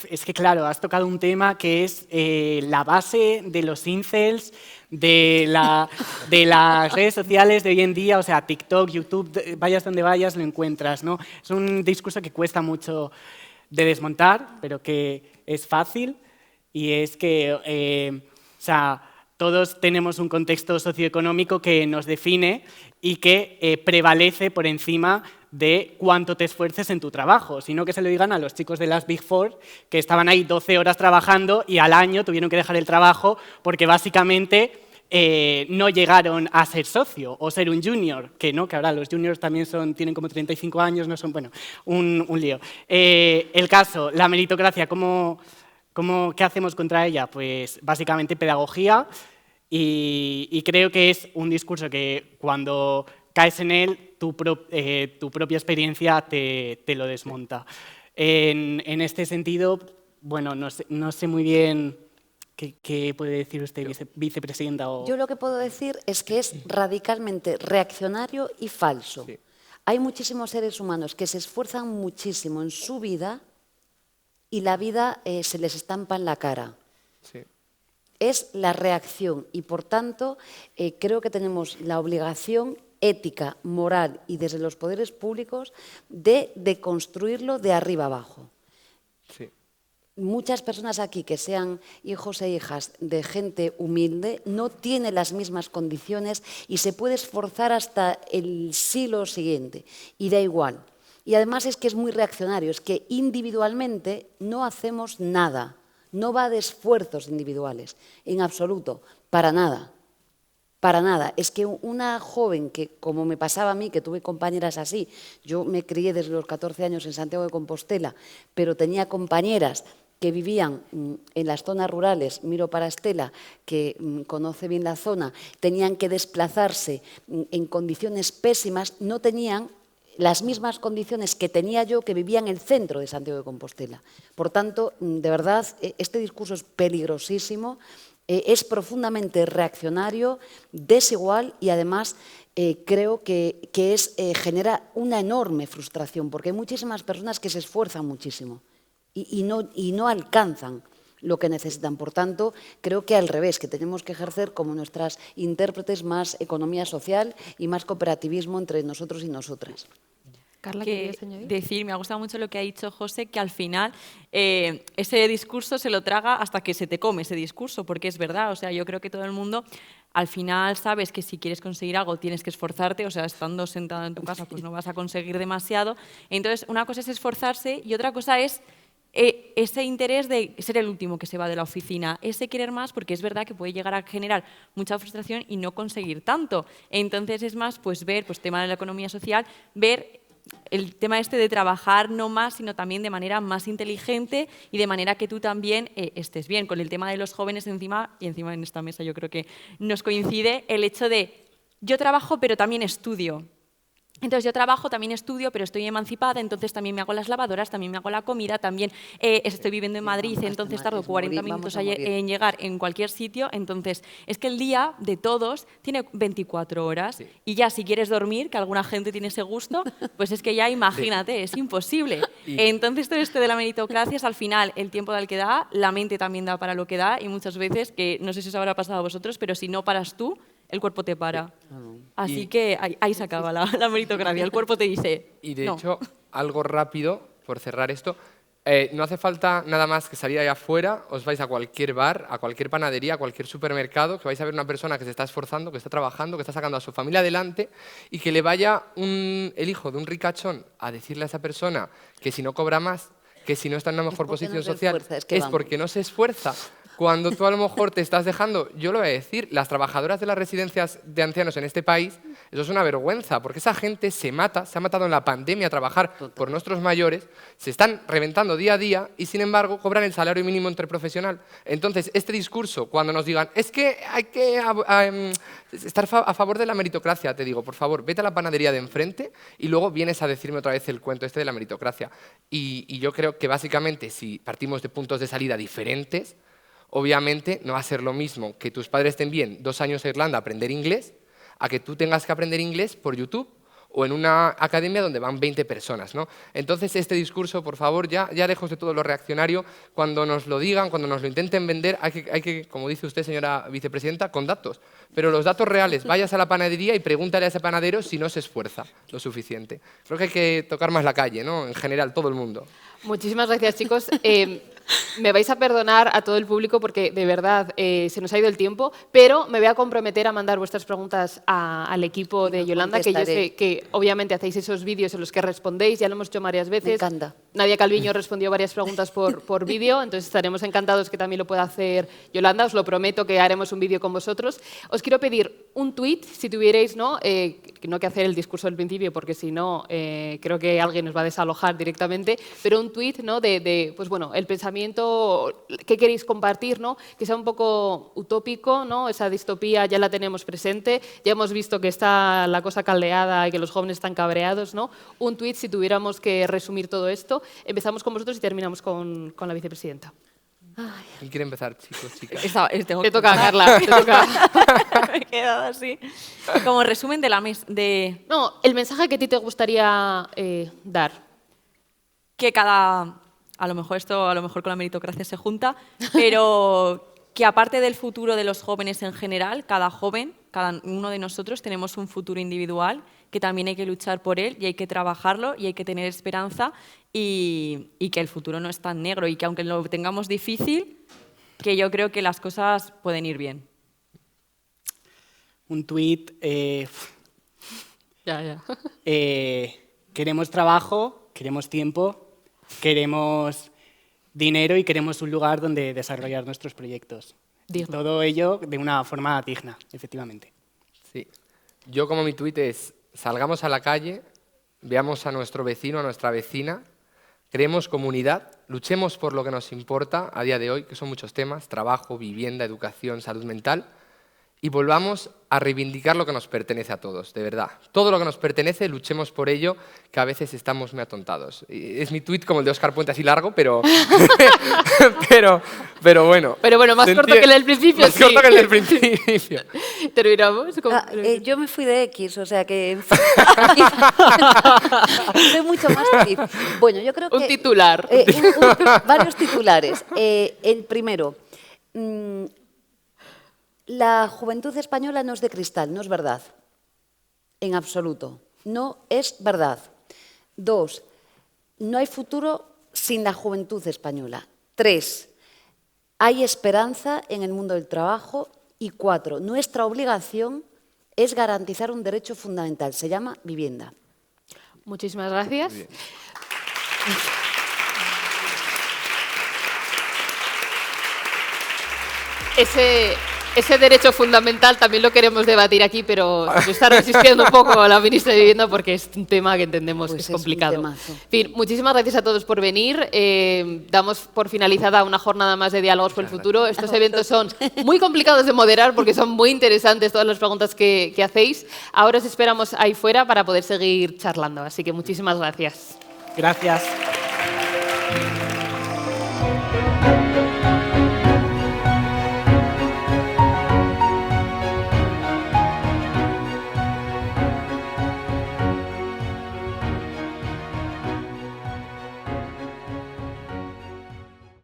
es que claro, has tocado un tema que es la base de los incels, de las redes sociales de hoy en día, o sea, TikTok, YouTube, vayas donde vayas, lo encuentras, ¿no? Es un discurso que cuesta mucho de desmontar, pero que es fácil, y es que, o sea, todos tenemos un contexto socioeconómico que nos define y que prevalece por encima de cuánto te esfuerces en tu trabajo, sino que se lo digan a los chicos de las Big Four que estaban ahí 12 horas trabajando y al año tuvieron que dejar el trabajo porque básicamente no llegaron a ser socio o ser un junior, que no, que ahora los juniors también tienen como 35 años, no son, bueno, un lío. El caso, la meritocracia, ¿qué hacemos contra ella? Pues básicamente pedagogía y creo que es un discurso que cuando caes en él, tu propia experiencia te lo desmonta. En este sentido, bueno, no sé muy bien qué puede decir usted, vicepresidenta.
Yo lo que puedo decir es que es radicalmente reaccionario y falso.
Sí.
Hay muchísimos seres humanos que se esfuerzan muchísimo en su vida y la vida se les estampa en la cara.
Sí.
Es la reacción y, por tanto, creo que tenemos la obligación ética, moral y desde los poderes públicos de construirlo de arriba abajo.
Sí.
Muchas personas aquí que sean hijos e hijas de gente humilde no tienen las mismas condiciones y se puede esforzar hasta el siglo siguiente y da igual. Y además es que es muy reaccionario, es que individualmente no hacemos nada, no va de esfuerzos individuales, en absoluto, para nada. Para nada. Es que una joven que, como me pasaba a mí, que tuve compañeras así, yo me crié desde los 14 años en Santiago de Compostela, pero tenía compañeras que vivían en las zonas rurales, miro para Estela, que conoce bien la zona, tenían que desplazarse en condiciones pésimas, no tenían las mismas condiciones que tenía yo, que vivía en el centro de Santiago de Compostela. Por tanto, de verdad, este discurso es peligrosísimo. Es profundamente reaccionario, desigual y además creo que genera una enorme frustración porque hay muchísimas personas que se esfuerzan muchísimo y no alcanzan lo que necesitan. Por tanto, creo que al revés, que tenemos que ejercer como nuestras intérpretes más economía social y más cooperativismo entre nosotros y nosotras.
Carla,
que
¿querías añadir?
decir, me ha gustado mucho lo que ha dicho José, que al final ese discurso se lo traga hasta que se te come ese discurso, porque es verdad, o sea, yo creo que todo el mundo al final sabes que si quieres conseguir algo tienes que esforzarte, o sea, estando sentado en tu casa pues no vas a conseguir demasiado. Entonces, una cosa es esforzarse y otra cosa es ese interés de ser el último que se va de la oficina, ese querer más, porque es verdad que puede llegar a generar mucha frustración y no conseguir tanto. Entonces, es más, pues ver, pues tema de la economía social, ver el tema este de trabajar no más, sino también de manera más inteligente y de manera que tú también estés bien. Con el tema de los jóvenes encima, y encima en esta mesa yo creo que nos coincide el hecho de yo trabajo pero también estudio. Entonces yo trabajo, también estudio, pero estoy emancipada, entonces también me hago las lavadoras, también me hago la comida, también estoy viviendo en Madrid, entonces tardo 40 minutos en llegar en cualquier sitio. Entonces es que el día de todos tiene 24 horas y ya si quieres dormir, que alguna gente tiene ese gusto, pues es que ya imagínate, es imposible. Entonces todo esto de la meritocracia es al final el tiempo da el que da, la mente también da para lo que da y muchas veces, que no sé si os habrá pasado a vosotros, pero si no paras tú, el cuerpo te para. Así que ahí se acaba la meritocracia. El cuerpo te dice...
Y de
no.
hecho, algo rápido, por cerrar esto, No hace falta nada más que salir allá afuera, os vais a cualquier bar, a cualquier panadería, a cualquier supermercado, que vais a ver una persona que se está esforzando, que está trabajando, que está sacando a su familia adelante y que le vaya el hijo de un ricachón a decirle a esa persona que si no cobra más, que si no está en una mejor posición social, es porque no se esfuerza. Cuando tú a lo mejor te estás dejando, yo lo voy a decir, las trabajadoras de las residencias de ancianos en este país, eso es una vergüenza, porque esa gente se mata, se ha matado en la pandemia a trabajar por nuestros mayores, se están reventando día a día y sin embargo cobran el salario mínimo interprofesional. Entonces, este discurso, cuando nos digan, es que hay que estar a favor de la meritocracia, te digo, por favor, vete a la panadería de enfrente y luego vienes a decirme otra vez el cuento este de la meritocracia. Y yo creo que básicamente si partimos de puntos de salida diferentes, obviamente no va a ser lo mismo que tus padres te envíen 2 años a Irlanda a aprender inglés, a que tú tengas que aprender inglés por YouTube o en una academia donde van 20 personas, ¿no? Entonces, este discurso, por favor, ya lejos de todo lo reaccionario, cuando nos lo digan, cuando nos lo intenten vender, hay que, como dice usted, señora vicepresidenta, con datos. Pero los datos reales, vayas a la panadería y pregúntale a ese panadero si no se esfuerza lo suficiente. Creo que hay que tocar más la calle, ¿no? En general, todo el mundo.
Muchísimas gracias, chicos. Me vais a perdonar a todo el público porque de verdad se nos ha ido el tiempo, pero me voy a comprometer a mandar vuestras preguntas al equipo de Yolanda, que yo sé que obviamente hacéis esos vídeos en los que respondéis, ya lo hemos hecho varias veces.
Me encanta.
Nadia Calviño respondió varias preguntas por vídeo, entonces estaremos encantados que también lo pueda hacer Yolanda, os lo prometo que haremos un vídeo con vosotros. Os quiero pedir un tuit, si tuvierais, no que hacer el discurso del principio, porque si no, creo que alguien nos va a desalojar directamente, pero un tuit, ¿no? Pues bueno, el pensamiento que queréis compartir, ¿no? Que sea un poco utópico, ¿no? Esa distopía ya la tenemos presente, ya hemos visto que está la cosa caldeada y que los jóvenes están cabreados, ¿no? Un tuit, si tuviéramos que resumir todo esto. Empezamos con vosotros y terminamos con la vicepresidenta.
¿Quién quiere empezar, chicos, chicas?
Te toca, Carla. Te toca.
Me he quedado así. Como resumen de la mesa.
No, el mensaje que a ti te gustaría dar.
Que a lo mejor con la meritocracia se junta, pero que aparte del futuro de los jóvenes en general, cada joven, cada uno de nosotros tenemos un futuro individual que también hay que luchar por él y hay que trabajarlo y hay que tener esperanza y que el futuro no es tan negro y que aunque lo tengamos difícil, que yo creo que las cosas pueden ir bien.
Un tuit.
Ya.
Queremos trabajo, queremos tiempo, queremos dinero y queremos un lugar donde desarrollar nuestros proyectos.
Digno.
Todo ello de una forma digna, efectivamente.
Sí. Yo, como mi tuit es, salgamos a la calle, veamos a nuestro vecino, a nuestra vecina, creemos comunidad, luchemos por lo que nos importa a día de hoy, que son muchos temas, trabajo, vivienda, educación, salud mental, y volvamos a reivindicar lo que nos pertenece a todos, de verdad. Todo lo que nos pertenece, luchemos por ello, que a veces estamos muy atontados. Es mi tuit como el de Óscar Puente, así largo, pero bueno.
Pero bueno, más corto que el del principio,
Más corto que el del principio.
Terminamos.
Yo me fui de X, o sea que... soy mucho más feliz. Bueno, yo creo que...
Un titular.
Varios titulares. El primero... La juventud española no es de cristal, no es verdad. En absoluto. No es verdad. 2. No hay futuro sin la juventud española. 3. Hay esperanza en el mundo del trabajo. Y 4. Nuestra obligación es garantizar un derecho fundamental. Se llama vivienda.
Muchísimas gracias. Ese derecho fundamental también lo queremos debatir aquí, pero se está resistiendo un poco a la ministra de Vivienda porque es un tema que entendemos que es complicado. En fin, muchísimas gracias a todos por venir. Damos por finalizada una jornada más de Diálogos por el Futuro. Estos eventos son muy complicados de moderar porque son muy interesantes todas las preguntas que hacéis. Ahora os esperamos ahí fuera para poder seguir charlando. Así que muchísimas gracias.
Gracias.